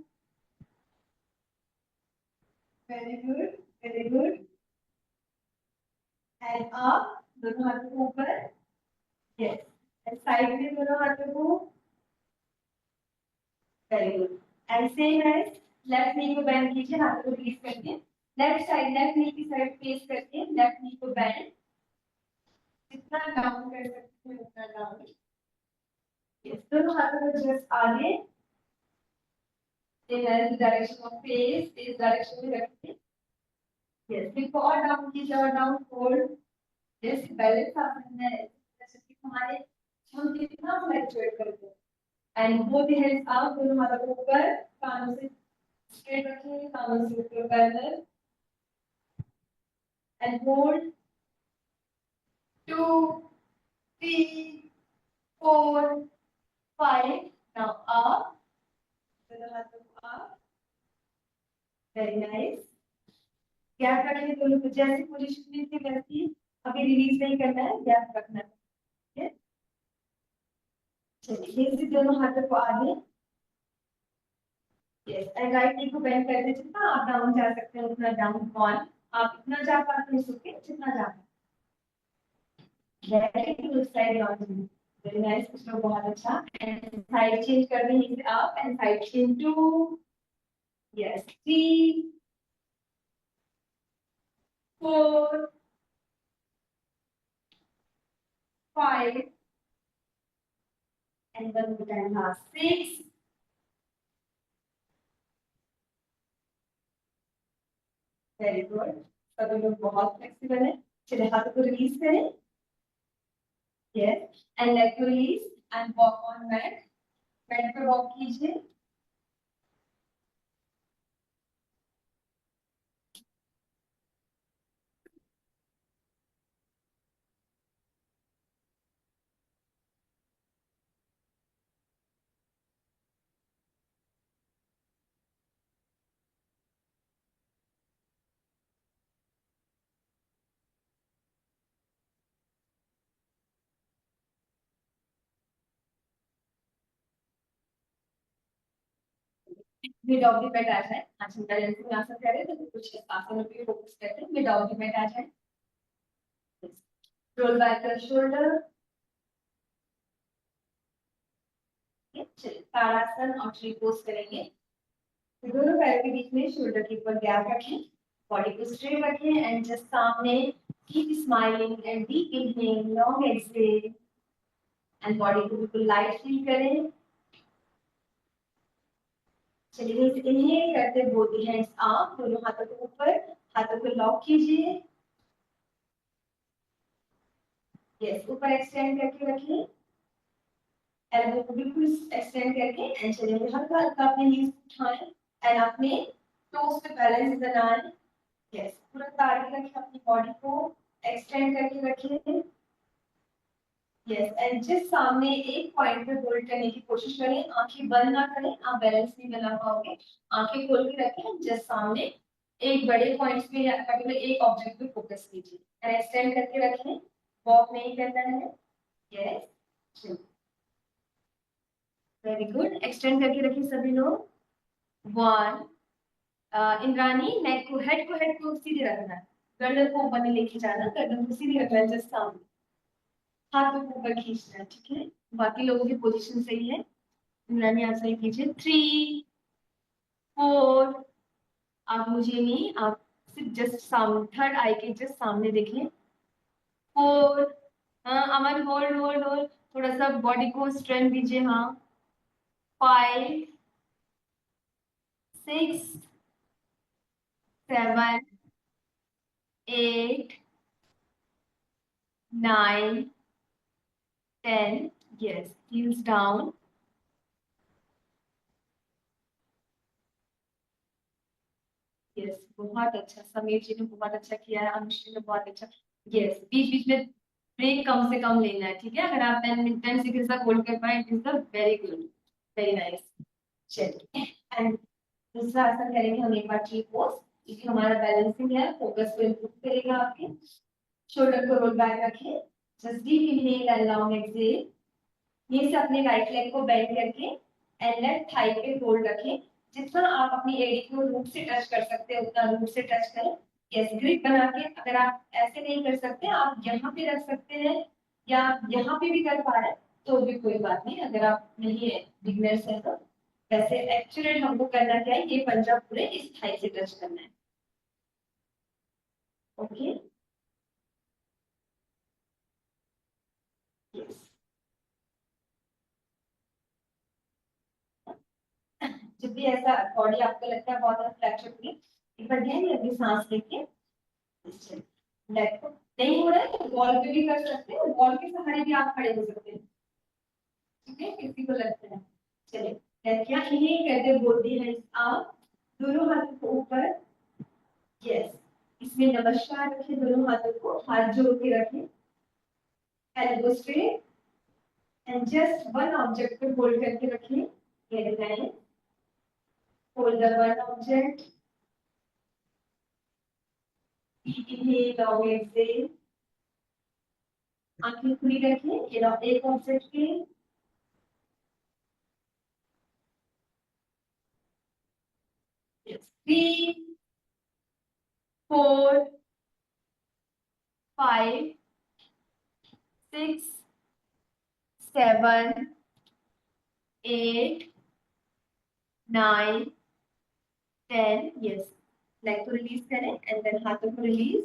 Very good very good. And up दोनों हाथों को ऊपर। यस। एंड साइड में दोनों हाथों को। Very good. And same as left knee को बेंड कीजिए। हाथों को रिलीज करके लेफ्ट साइड लेफ्ट नी की साइड फेस करके लेफ्ट नी को बेंड। जितना डाउन कर सकते हैं उतना डाउन। यस। दोनों हाथों को जस्ट आगे in the direction of face इस डायरेक्शन में रखिए। यस। फिर और डाउन कीजिए और डाउन होल्ड। यस। बैलेंस आसन है जैसे कि हमारे हम कितना फ्लक्चुएट करते हैं। एंड बोथ हैंड्स अप दोनों हाथों को ऊपर कानों से स्ट्रेट रखिए। कानों से ऊपर parallel and hold 2 3 4 5 now up दोनों हाथों को अप। Very nice. गैप रखिए दोनों को जैसी पोजीशन में थी वैसी अभी रिलीज नहीं करना है। गैप रखना है। चलिए इसी दोनों हाथों को आगे। यस। एंड राइट नी को बेंड करते जितना आप डाउन जा सकते हैं उतना डाउन। वन आप इतना जा पाते हैं सुके जितना जा very good. Side lodging very nice. उसमें बहुत अच्छा। एंड साइड चेंज कर दें इसे up and side change 2 yes 3 4 5 and one more time last 6 very good. सभी लोग बहुत फ्लेक्सिबल है। चलिए हाथों को रिलीज करें। यस। एंड लेग को release and walk on mat. Mat पे वॉक कीजिए। मिड ऑफ द बेड आ जाए। आज हम बैलेंसिंग आसन कर रहे थे तो कुछ आसनों पे फोकस करते हैं। मिड ऑफ द बेड आ जाए। Roll back your shoulder. Tadasana और ट्री पोज करेंगे। दोनों पैरों के बीच में शोल्डर के ऊपर गैप रखें। बॉडी को स्ट्रेट रखें एंड जस्ट सामने keep smiling and deep inhale long exhale and body को बिल्कुल लाइट फील करें। चलिए इनहेल करते बोथ हैंड्स अप दोनों हाथों को ऊपर। हाथों को लॉक कीजिए। यस, ऊपर एक्सटेंड करके रखिए, एल्बो को बिल्कुल एक्सटेंड करके एंड चलिए हल्का हल्का अपने नीज उठाएं एंड अपने टोस पे बैलेंस बनाएं। यस, पूरा ताड़ के रखिए, अपनी बॉडी को एक्सटेंड करके रखिए। यस, एंड जिस सामने एक पॉइंट पे होल्ड करने की कोशिश करें, आंखें बंद ना करें, आप बैलेंस नहीं बना पाओगे। आंखें खोल के रखें, जिस सामने एक बड़े पॉइंट्स पे या पर्टिकुलर एक ऑब्जेक्ट पे फोकस कीजिए एंड एक्सटेंड करके रखें, वॉक नहीं करना है। यस, वेरी गुड, एक्सटेंड करके रखिए सभी लोग। वन, इंद्रानी नेक को हेड को सीधे रखना है, गर्दन को ऊपर नहीं लेके जाना, गर्दन को सीधे रखना है, जस्ट सामने, हाथों को ऊपर खींचना है, ठीक है। बाकी लोगों की पोजीशन सही है। इंद्रानी आप सही कीजिए। 3, 4, आप मुझे नहीं, आप सिर्फ जस्ट सामने, थर्ड आई के जस्ट सामने देखें। 4, हाँ अमन, होल्ड होल्ड होल्ड, थोड़ा सा बॉडी को स्ट्रेंथ दीजिए, हाँ। 5, 6, 7, 8, 9, 10, yes, heels down। यस, बहुत अच्छा, समीर जी ने बहुत अच्छा किया है, अनुश्री ने बहुत अच्छा। यस, बीच बीच में ब्रेक कम से कम लेना है, ठीक है। अगर आप 10 सेकंड तक होल्ड कर पाए, it is the very good, very nice. चलिए, एंड दूसरा आसन करेंगे हम एक बार ट्री पोज, क्योंकि हमारा बैलेंसिंग है, फोकस को इम्प्रूव करेगा आपके। शोल्डर को रोल बैक रखें, just deep inhale and long exhale. ये से अपने राइट लेग को बेंड करके एंड लेफ्ट थाई पे होल्ड रखें। जितना आप अपनी एड़ी को रूट से टच कर सकते हैं उतना रूट से टच करें। यस, ग्रिप बना के, अगर आप ऐसे नहीं कर सकते, आप यहाँ पे रख सकते हैं या यहाँ पे भी कर पा रहे हैं तो भी कोई बात नहीं, अगर आप नहीं है, बिगनर्स है तो। वैसे एक्चुअली हमको करना क्या है, ये पंजा पूरे इस थाई से टच करना है। Okay, yes. जब भी ऐसा बॉडी आपको लगता है बहुत ज्यादा फ्रैक्चर हुई, एक बार ध्यान में अपनी सांस लेके लेग को, नहीं हो रहा है तो वॉल पे भी कर सकते हैं, वॉल के सहारे भी आप खड़े हो सकते हैं, ठीक है, किसी को लगता है। चलिए, क्या इन्हें कहते बोलते हैं आप, दोनों हाथों को ऊपर। यस, इसमें नमस्कार रखें, दोनों हाथों को हाथ जोड़ के रखें, elbow straight and just one object को होल्ड करके रखें। Very nice, hold the one object, inhale long exhale, आंखें खुली रखें, ये एक ऑब्जेक्ट के। Yes. 3, 4, 5, 6, 7, 8, 9, 10, यस। लेग को रिलीज करें एंड देन हाथों को रिलीज।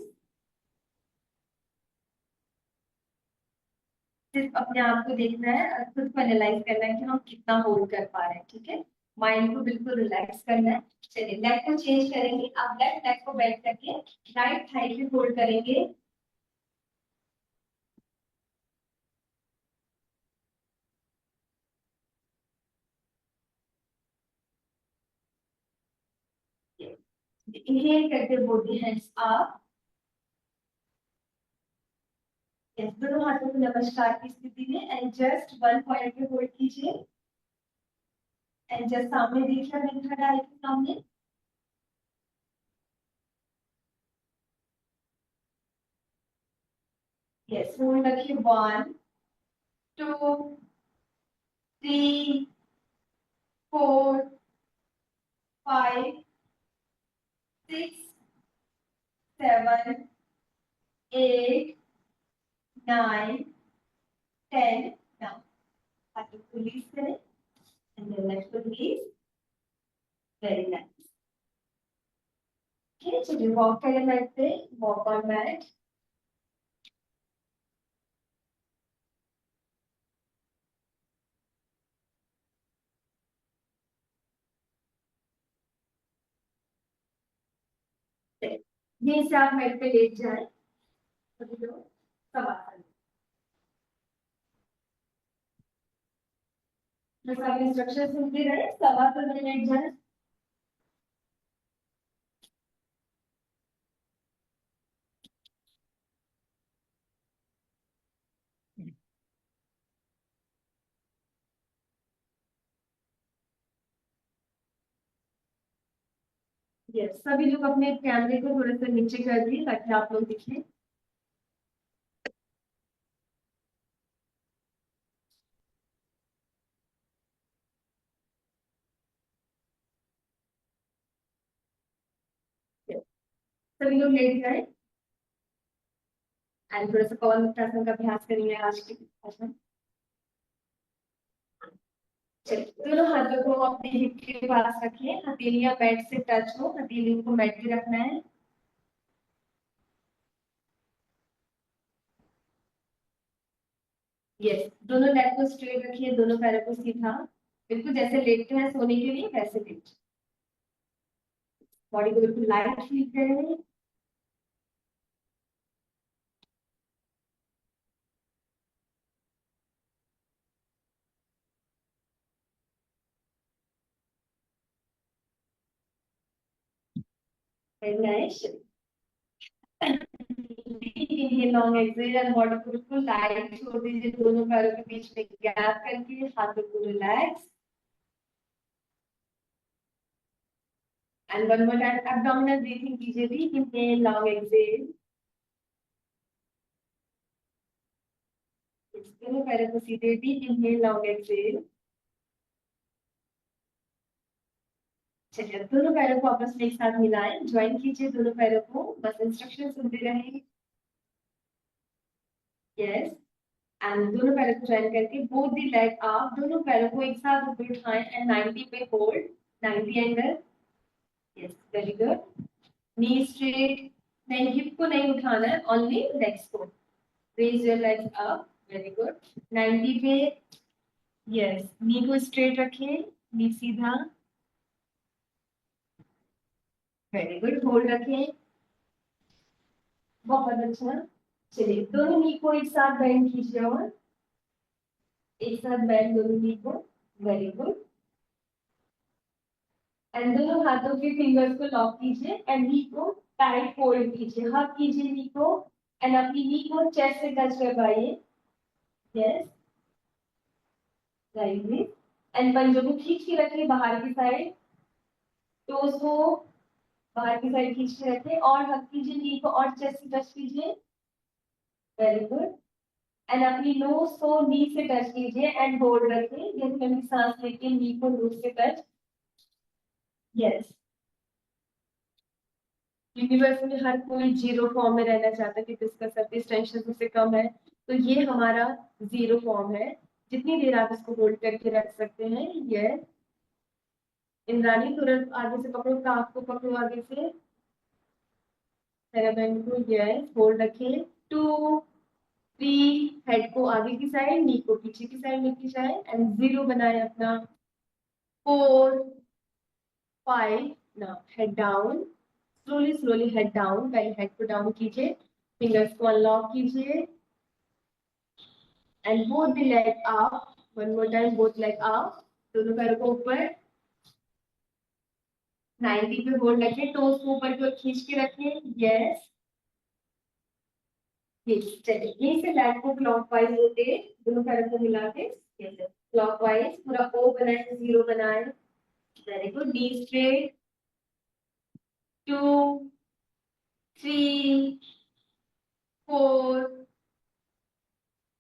सिर्फ अपने आप को देखना है और खुद को एनालाइज करना है कि हम कितना होल्ड कर पा रहे हैं, ठीक है। माइंड को बिल्कुल रिलैक्स करना है। चलिए, लेग को चेंज करेंगे, आप लेफ्ट लेग को बेंड करके राइट थाई पे होल्ड करेंगे। इनहेल करके बोलते हैं आप, दोनों हाथों को नमस्कार की स्थिति में एंड जस्ट वन पॉइंट पे होल्ड कीजिए एंड जस्ट सामने देखिए, अपने थर्ड आई के सामने। यस, होल्ड रखिए। 1, 2, 3, 4, 5, 6, 7, 8, 9, 10। नाउ हाथों को रिलीज करें एंड देन लेफ्ट को रिलीज। Very nice. ओके, चलिए वॉक करें मैट पे, वॉक ऑन मैट। यहीं से आप मैट पे लेट जाए, सभी लोग, सब आसन। तो सब इंस्ट्रक्शन सुनते रहे, सवा तो मैंने एक जन यस, सभी लोग अपने कैमरे को थोड़ा सा नीचे कर दिए ताकि आप लोग दिखें। Yes, सभी लोग लेट जाए एंड थोड़ा सा कौन प्रार्थना का अभ्यास करेंगे आज के आज में। चलिए, दोनों हाथों को अपने हिप के पास रखिए, हथेलियां बेड से टच हो, हथेलियों को बेड पे रखना है। यस, दोनों लेग को स्ट्रेट रखिए, दोनों पैरों को सीधा, बिल्कुल जैसे लेटते हैं सोने के लिए वैसे लेट। बॉडी को बिल्कुल लाइट फील करें। Very nice. Inhale, long exhale and body को बिल्कुल लाइट छोड़ दीजिए, दोनों पैरों के बीच में गैप करके हाथों को relax and one more time abdominal breathing कीजिए भी। इनहेल, लॉन्ग एक्सहेल, दोनों पैरों को सीधे भी। Inhale, long exhale. चलिए, दोनों पैरों को आपस में एक साथ मिलाएं, ज्वाइन कीजिए दोनों पैरों को, बस इंस्ट्रक्शन सुनते रहें। यस, एंड दोनों पैरों को ज्वाइन करके बोथ दी लेग आप, दोनों पैरों को एक साथ ऊपर उठाएं एंड 90 पे hold, 90 angle. Yes, very good. Knee straight, नहीं हिप को नहीं उठाना है, ओनली लेग्स को। Raise your legs up, very good. 90 पे। यस, नी को स्ट्रेट रखें, नी सीधा, वेरी गुड। होल्ड रखें, बहुत अच्छा। चलिए, दोनों नी को एक साथ बेंड कीजिए और एक साथ बेंड दोनों नी को, वेरी गुड। एंड दोनों हाथों के फिंगर्स को लॉक कीजिए एंड नी को टाइट होल्ड कीजिए, हक कीजिए नी को एंड अपनी नी को चेस्ट से टच करवाइए। यस, राइट में। एंड पंजों को खींच के रखिए बाहर की साइड, टोस को बाहर की साइड खींच के रखिए और हक कीजिए नी को और चेस्ट से टच कीजिए, वेरी गुड। एंड अपनी नोज को नी से टच कीजिए एंड होल्ड रखिए, जैसे लंबी सांस लेके नी को नोज से टच। यस, यूनिवर्स में हर कोई जीरो फॉर्म में रहना चाहता है कि डिस्कस सर्फेस टेंशन उससे कम है, तो ये हमारा जीरो फॉर्म है। जितनी देर आप इसको होल्ड करके रख सकते हैं। ये इंद्रानी तुरंत आगे से पकड़ो, काफ को पकड़ो आगे से, पैराबैंड को यस होल्ड रखें। 2 3, हेड को आगे की साइड, नी को पीछे की साइड लेके जाए एंड 0 बनाए अपना। 4 5, ना head down, slowly slowly head down, पहले हेड को डाउन कीजिए, फिंगर्स को अनलॉक कीजिए and both the leg up, one more time both leg up, दोनों पैरों को ऊपर 90 पे होल्ड रखें, टोस को ऊपर की ओर खींच के रखें। यस, चलिए यहीं से लेग को क्लॉकवाइज होते दोनों पैरों को मिला के क्लॉकवाइज पूरा ओ बनाए, 0 बनाए, very good. Knee straight, 2 3 4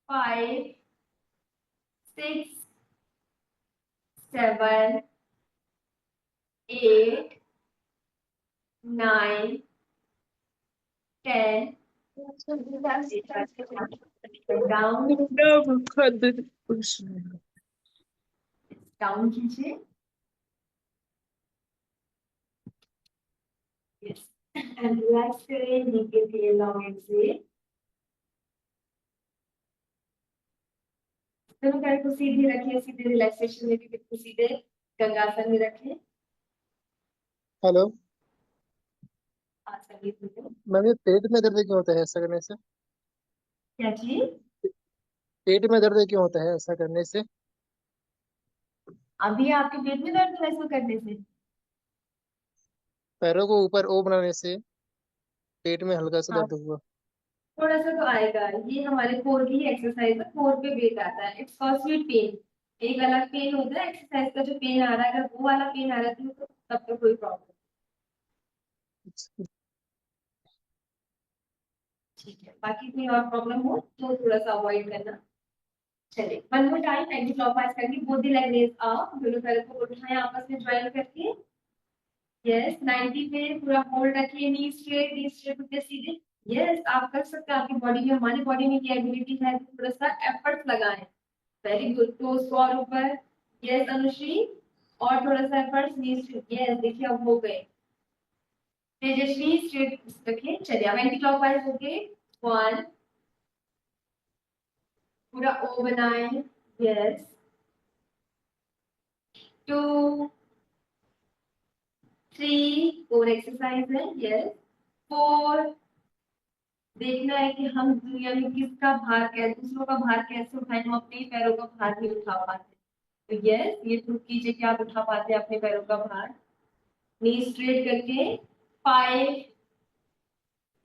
5 6 7 8 9 10, down down कीजिए। यस, एंड रिलैक्स करें, नीचे के लॉन्ग एक्सहेल, दोनों पैर को सीधे रखिए, सीधे रिलैक्सेशन में भी बिल्कुल सीधे गंगासन में रखें। हेलो आसन में सीधे। मैम, ये पेट में दर्द क्यों होता है ऐसा करने से? क्या चीज? पेट में दर्द क्यों होता है ऐसा करने से? अभी आपके पेट में दर्द है ऐसा करने से? पैरों को ऊपर ओ बनाने से पेट में हल्का सा हाँ, दर्द हुआ। थोड़ा सा तो आएगा। ये हमारे कोर की एक्सरसाइज है, कोर पे वेट आता है। It's called pain. एक अलग पेन होता है एक्सरसाइज का, जो पेन आ रहा है अगर वो वाला पेन आ रहा है तो तब तो कोई प्रॉब्लम। ठीक है, बाकी कोई और प्रॉब्लम हो तो थोड़ा सा अवॉइड करना। चलिए, one more time anti clockwise करके both the leg raise up, दोनों पैरों को उठाएं आपस में ज्वाइन करके। यस, 90 पे पूरा होल्ड रखिए, नी स्ट्रेट उठे सीधे। यस, आप कर सकते हैं, आपकी बॉडी में, हमारी बॉडी में ये एबिलिटी है, तो थोड़ा सा एफर्ट लगाएं। वेरी गुड, टोस को और ऊपर। यस अनुश्री, और थोड़ा सा एफर्ट, नी स्ट्रेट। यस, देखिए अब हो गए। तेजस्वी स्ट्रेट रखिए। चलिए अब एंटी क्लॉकवाइज हो गए। वन, पूरा ओ बनाएं। Yes, two, three, four exercise है। Yes, four. देखना है कि हम दुनिया में किसका भार, कैसे दूसरों का भार कैसे उठाएं, हम अपने ही पैरों का भार नहीं उठा पाते। तो यस, ये प्रूव कीजिए कि आप उठा पाते हैं अपने पैरों का भार। नी स्ट्रेट करके। Five,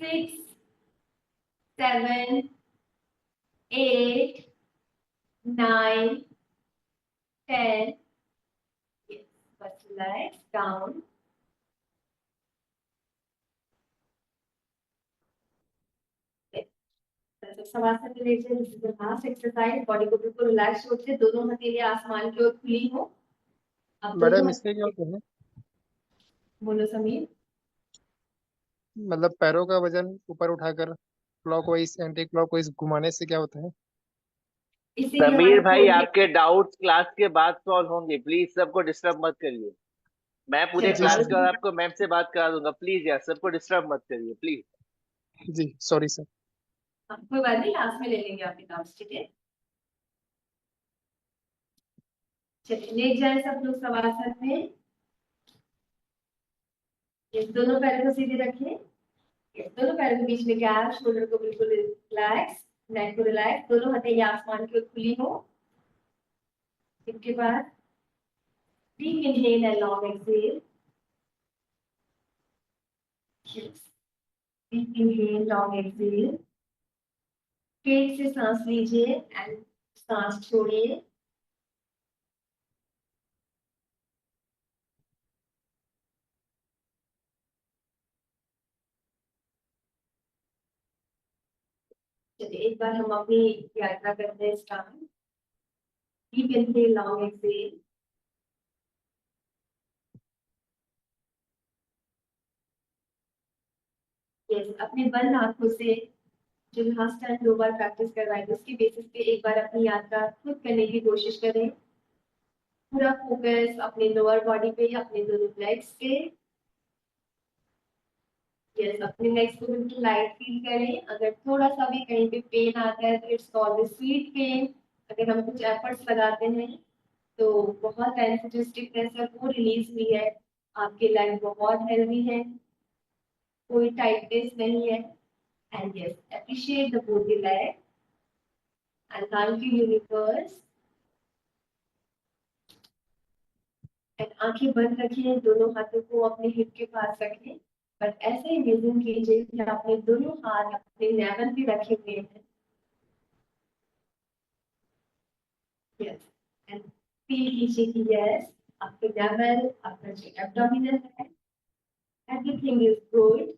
six, seven, eight, nine, ten. बस रिलैक्स डाउन। शवासन में लीजिए, this is the last exercise. Body को बिल्कुल रिलैक्स छोड़िए, दोनों हथेलियां आसमान की ओर खुली हो। अब दोनों मैडम इससे क्या हथेलियां, होता है? बोलो समीर। मतलब पैरों का वजन ऊपर उठाकर क्लॉकवाइज एंटी क्लॉकवाइज घुमाने से क्या होता है? इससे कि हमारे समीर भाई, कोर की। आपके डाउट्स क्लास के बाद सॉल्व होंगे, प्लीज सबको डिस्टर्ब मत करिए। मैं पूरे चलो जी क्लास सर। के बाद अब आपको मैम से बात करा दूंगा, प्लीज यार सबको डिस्टर्ब मत करिए प्लीज। Ji sorry sir. कोई बात नहीं, लास्ट में ले लेंगे आपके डाउट्स, ठीक है। चलिए लेट जाए सब लोग शवासन में। ये दोनों पैरों को सीधे रखें। ये दोनों पैरों के बीच में गैप, शोल्डर को बिल्कुल रिलैक्स, नेक को रिलैक्स, दोनों हथेलियां आसमान की ओर खुली हो। इसके बाद deep inhale and long exhale. Deep inhale, long exhale. पेट से सांस लीजिए एंड सांस छोड़िए। चलिए एक बार हम अपनी यात्रा करते हैं start. Deep inhale, long exhale. Yes, अपने बंद आंखों से जो लास्ट टाइम 2 बार प्रैक्टिस करवाई थी उसकी बेसिस पे एक बार अपनी यात्रा खुद करने की कोशिश करें। पूरा फोकस अपने लोअर बॉडी पे, अपने दोनों लेग्स पे। यस, अपने लेग्स को बिल्कुल लाइट फील करें। अगर थोड़ा सा भी कहीं पे पेन आता है तो इट्स कॉल्ड स्वीट पेन। अगर हम कुछ एफर्ट्स लगाते हैं तो बहुत टाइम से जो स्टिफनेस है वो रिलीज हुई है। आपके लेग बहुत हेल्दी है, कोई टाइटनेस नहीं है। And yes, appreciate the both the leg and thank you universe. And आंखें बंद रखिए, दोनों हाथों को अपने हिप के पास रखें। बट ऐसे इमेजिन कीजिए कि आपने दोनों हाथ अपने नेवल पे रखे हुए हैं। यस, एंड फील कीजिए कि यस, आपके नेवल, आपका जो एब्डोमिनल है, एवरीथिंग इज गुड।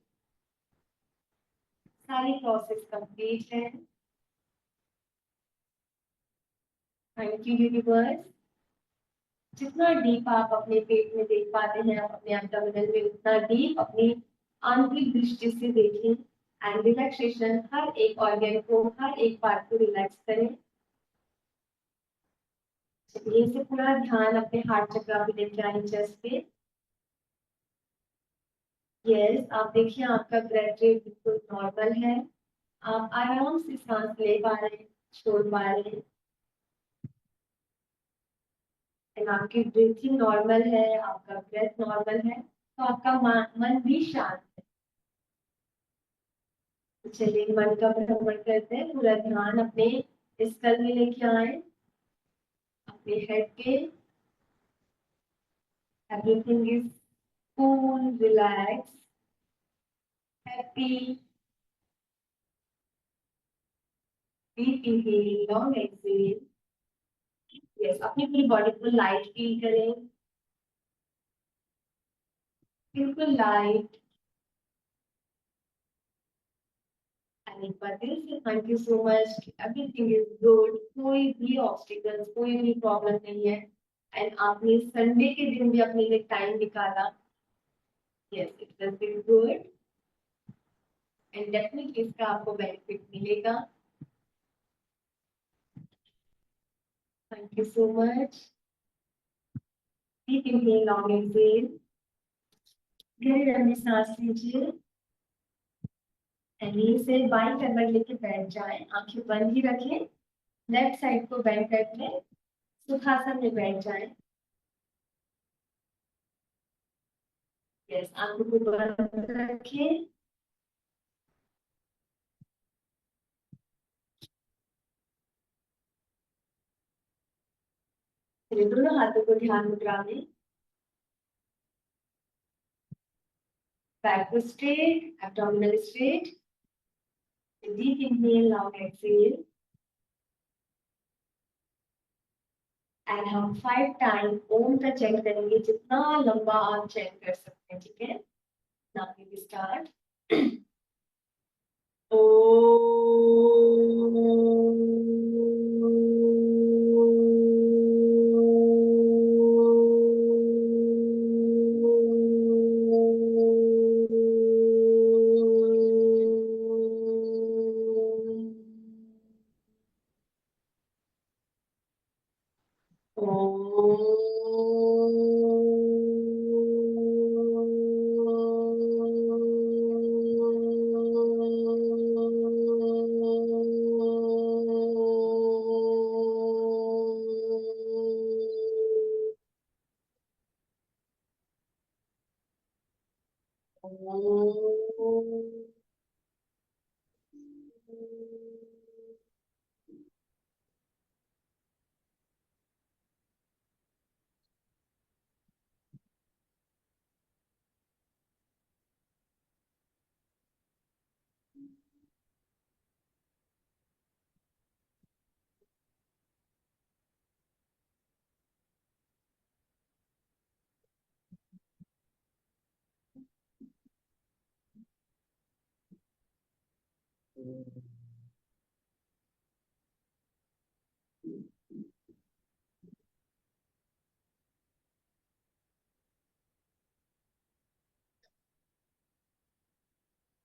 सारी प्रोसेस कंप्लीट है। Thank you universe. जितना डीप आप अपने पेट में देख पाते हैं, आप अपने एब्डोमिनल में उतना डीप अपनी आंतरिक दृष्टि से देखें। एंड रिलैक्सेशन, हर एक ऑर्गन को, हर एक पार्ट को रिलैक्स करें। चलिए से पूरा ध्यान अपने हार्ट चक्र पे लेके आए, चेस्ट पे। यस, आप देखिए आपका ब्रेथ रेट बिल्कुल नॉर्मल है। आप आराम से सांस ले पा रहे हैं, छोड़ पा रहे हैं। एंड आपकी ब्रीथिंग नॉर्मल है, आपका ब्रेथ नॉर्मल है, तो आपका मन भी शांत है। तो चलिए मन का भ्रमण करते हैं, पूरा ध्यान अपने स्कल में लेके आए, अपने हेड पे। Everything is cool, relaxed, happy. Deep inhale, long exhale. Yes, अपनी पूरी बॉडी को लाइट फील करें, बिल्कुल लाइट। एंड एक बार दिल से thank you so much, everything is good, कोई भी ऑब्स्टिकल्स, कोई भी प्रॉब्लम नहीं है। एंड आपने संडे के दिन भी अपने लिए टाइम निकाला। Yes, it has been good and definitely इसका आपको बेनिफिट मिलेगा। Thank you so much. Deep inhale, long exhale, गहरी लंबी सांस लीजिए। एंड से बाईं कमर लेके बैठ जाएं, आंखें बंद ही रखें, लेफ्ट साइड को बेंड करके सुखासन में बैठ जाएं। यस, आंखों को बंद रखें। फिर दोनों हाथों को ध्यान मुद्रा में, बैक को straight, abdominal straight. Deep inhale, long exhale. And हम 5 टाइम ओम का चेक करेंगे, जितना लंबा आप चेक कर सकते हैं, ठीक है। Now we start.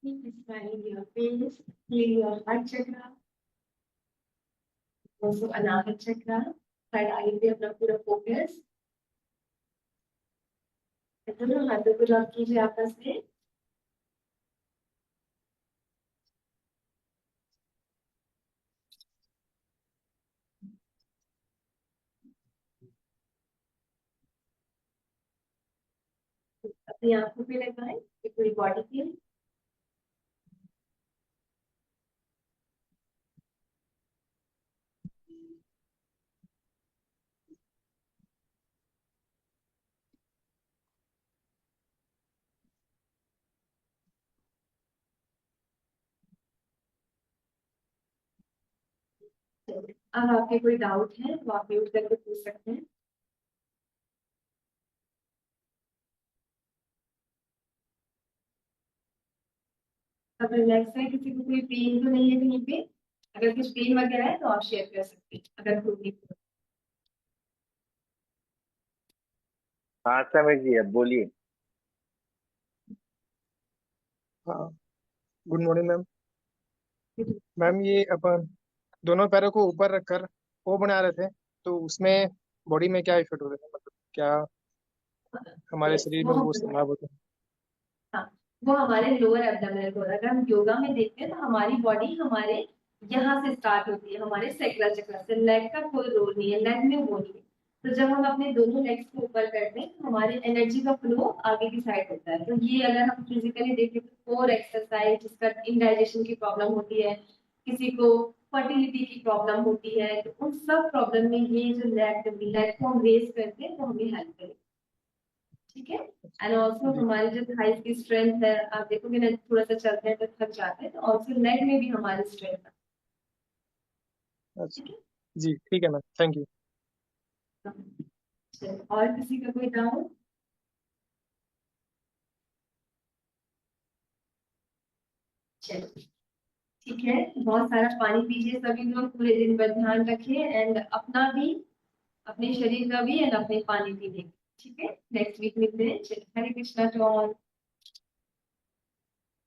Keep smiling your face, feel your heart chakra, also another chakra. Third eye पे अपना पूरा फोकस। दोनों हाथों को रब कीजिए आपस में। अपनी आंखों पे लगाएं, पूरी बॉडी पे। अब आपके कोई डाउट है तो आप म्यूट करके पूछ सकते हैं। अब रिलैक्स है, किसी को कोई पेन तो नहीं है कहीं पे? अगर कुछ पेन वगैरह है तो आप शेयर कर सकते हैं, अगर खुद नहीं। हाँ समझिए, बोलिए। हाँ, गुड मॉर्निंग मैम। मैम ये अपन दोनों पैरों को ऊपर रखकर ओ बना रहे थे, तो उसमें बॉडी में क्या इफेक्ट होता है, मतलब क्या हमारे यस, शरीर वो में हम, वो लाभ होते हैं? हाँ, वो हमारे लोअर एब्डोमिनल को, अगर हम योगा में देखते हैं तो हमारी बॉडी हमारे यहाँ से स्टार्ट होती है, हमारे सैक्रल चक्र से। लेग का कोई रोल नहीं है, लेग में वो नहीं है। तो जब हम अपने दोनों लेग्स को ऊपर करते हैं तो हमारी एनर्जी का फ्लो आगे की साइड होता है। तो ये अगर हम फिजिकली देखें तो कोर एक्सरसाइज, जिसका इंडाइजेशन की प्रॉब्लम होती है, किसी को फर्टिलिटी की प्रॉब्लम होती है, तो उन सब प्रॉब्लम में ये जो लेग को हम रेज करते हैं तो हमें हेल्प करेगा। ठीक है। एंड ऑल्सो जी हमारी जो थाइस की स्ट्रेंथ है, आप देखोगे ना थोड़ा सा चलते हैं तो थक जाते हैं, तो ऑल्सो लेग में भी हमारी स्ट्रेंथ है। अच्छा जी ठीक है मैम, थैंक यू। चलिए, और किसी का कोई डाउट? चलिए ठीक है, बहुत सारा पानी पीजिए सभी लोग, पूरे दिन भर ध्यान रखिए एंड अपना भी, अपने शरीर का भी एंड अपने पानी पीने का। ठीक है, नेक्स्ट वीक मिलते हैं। चलिए, Hare Krishna to all.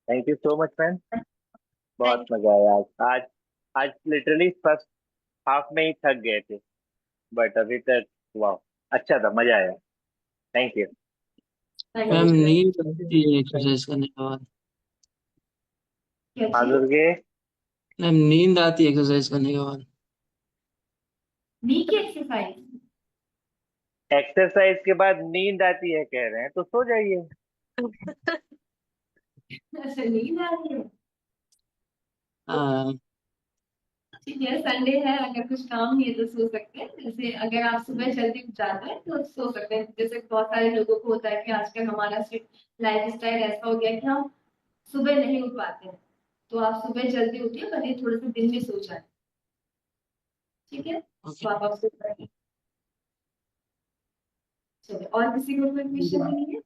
Thank you so much ma'am, बहुत थैंक मजा आया आज आज आज लिटरली फर्स्ट हाफ में ही थक गए थे, बट अभी तक वाह, अच्छा था, मजा आया। Thank you. Ma'am you. नींद आती है थैंक एक्सरसाइज करने के बाद। क्या हाँ चीज? दुर्गे, मैम नींद आती है एक्सरसाइज करने के बाद। नी की एक्सरसाइज? एक्सरसाइज के बाद नींद आती है कह रहे हैं तो सो जाइए। अच्छा, नींद आ रही है। हाँ ठीक है, संडे है, अगर कुछ काम नहीं है तो सो सकते हैं। जैसे अगर आप सुबह जल्दी उठ जाते हैं तो सो सकते हैं। जैसे बहुत सारे लोगों को होता है कि आजकल हमारा लाइफ स्टाइल ऐसा हो गया कि हम सुबह नहीं उठ पाते हैं, तो आप सुबह जल्दी उठिए, भले थोड़े से दिन में सो जाए। ठीक है, ओके। तो आप सो जाइए। चलिए, और किसी को कोई क्वेश्चन नहीं है?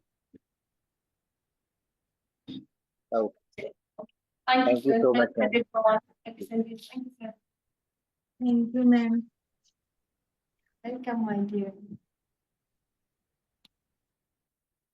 Thank you thank you sir, so much ma'am. Thank you for thank you sir. Thank you, ma'am. Welcome my dear.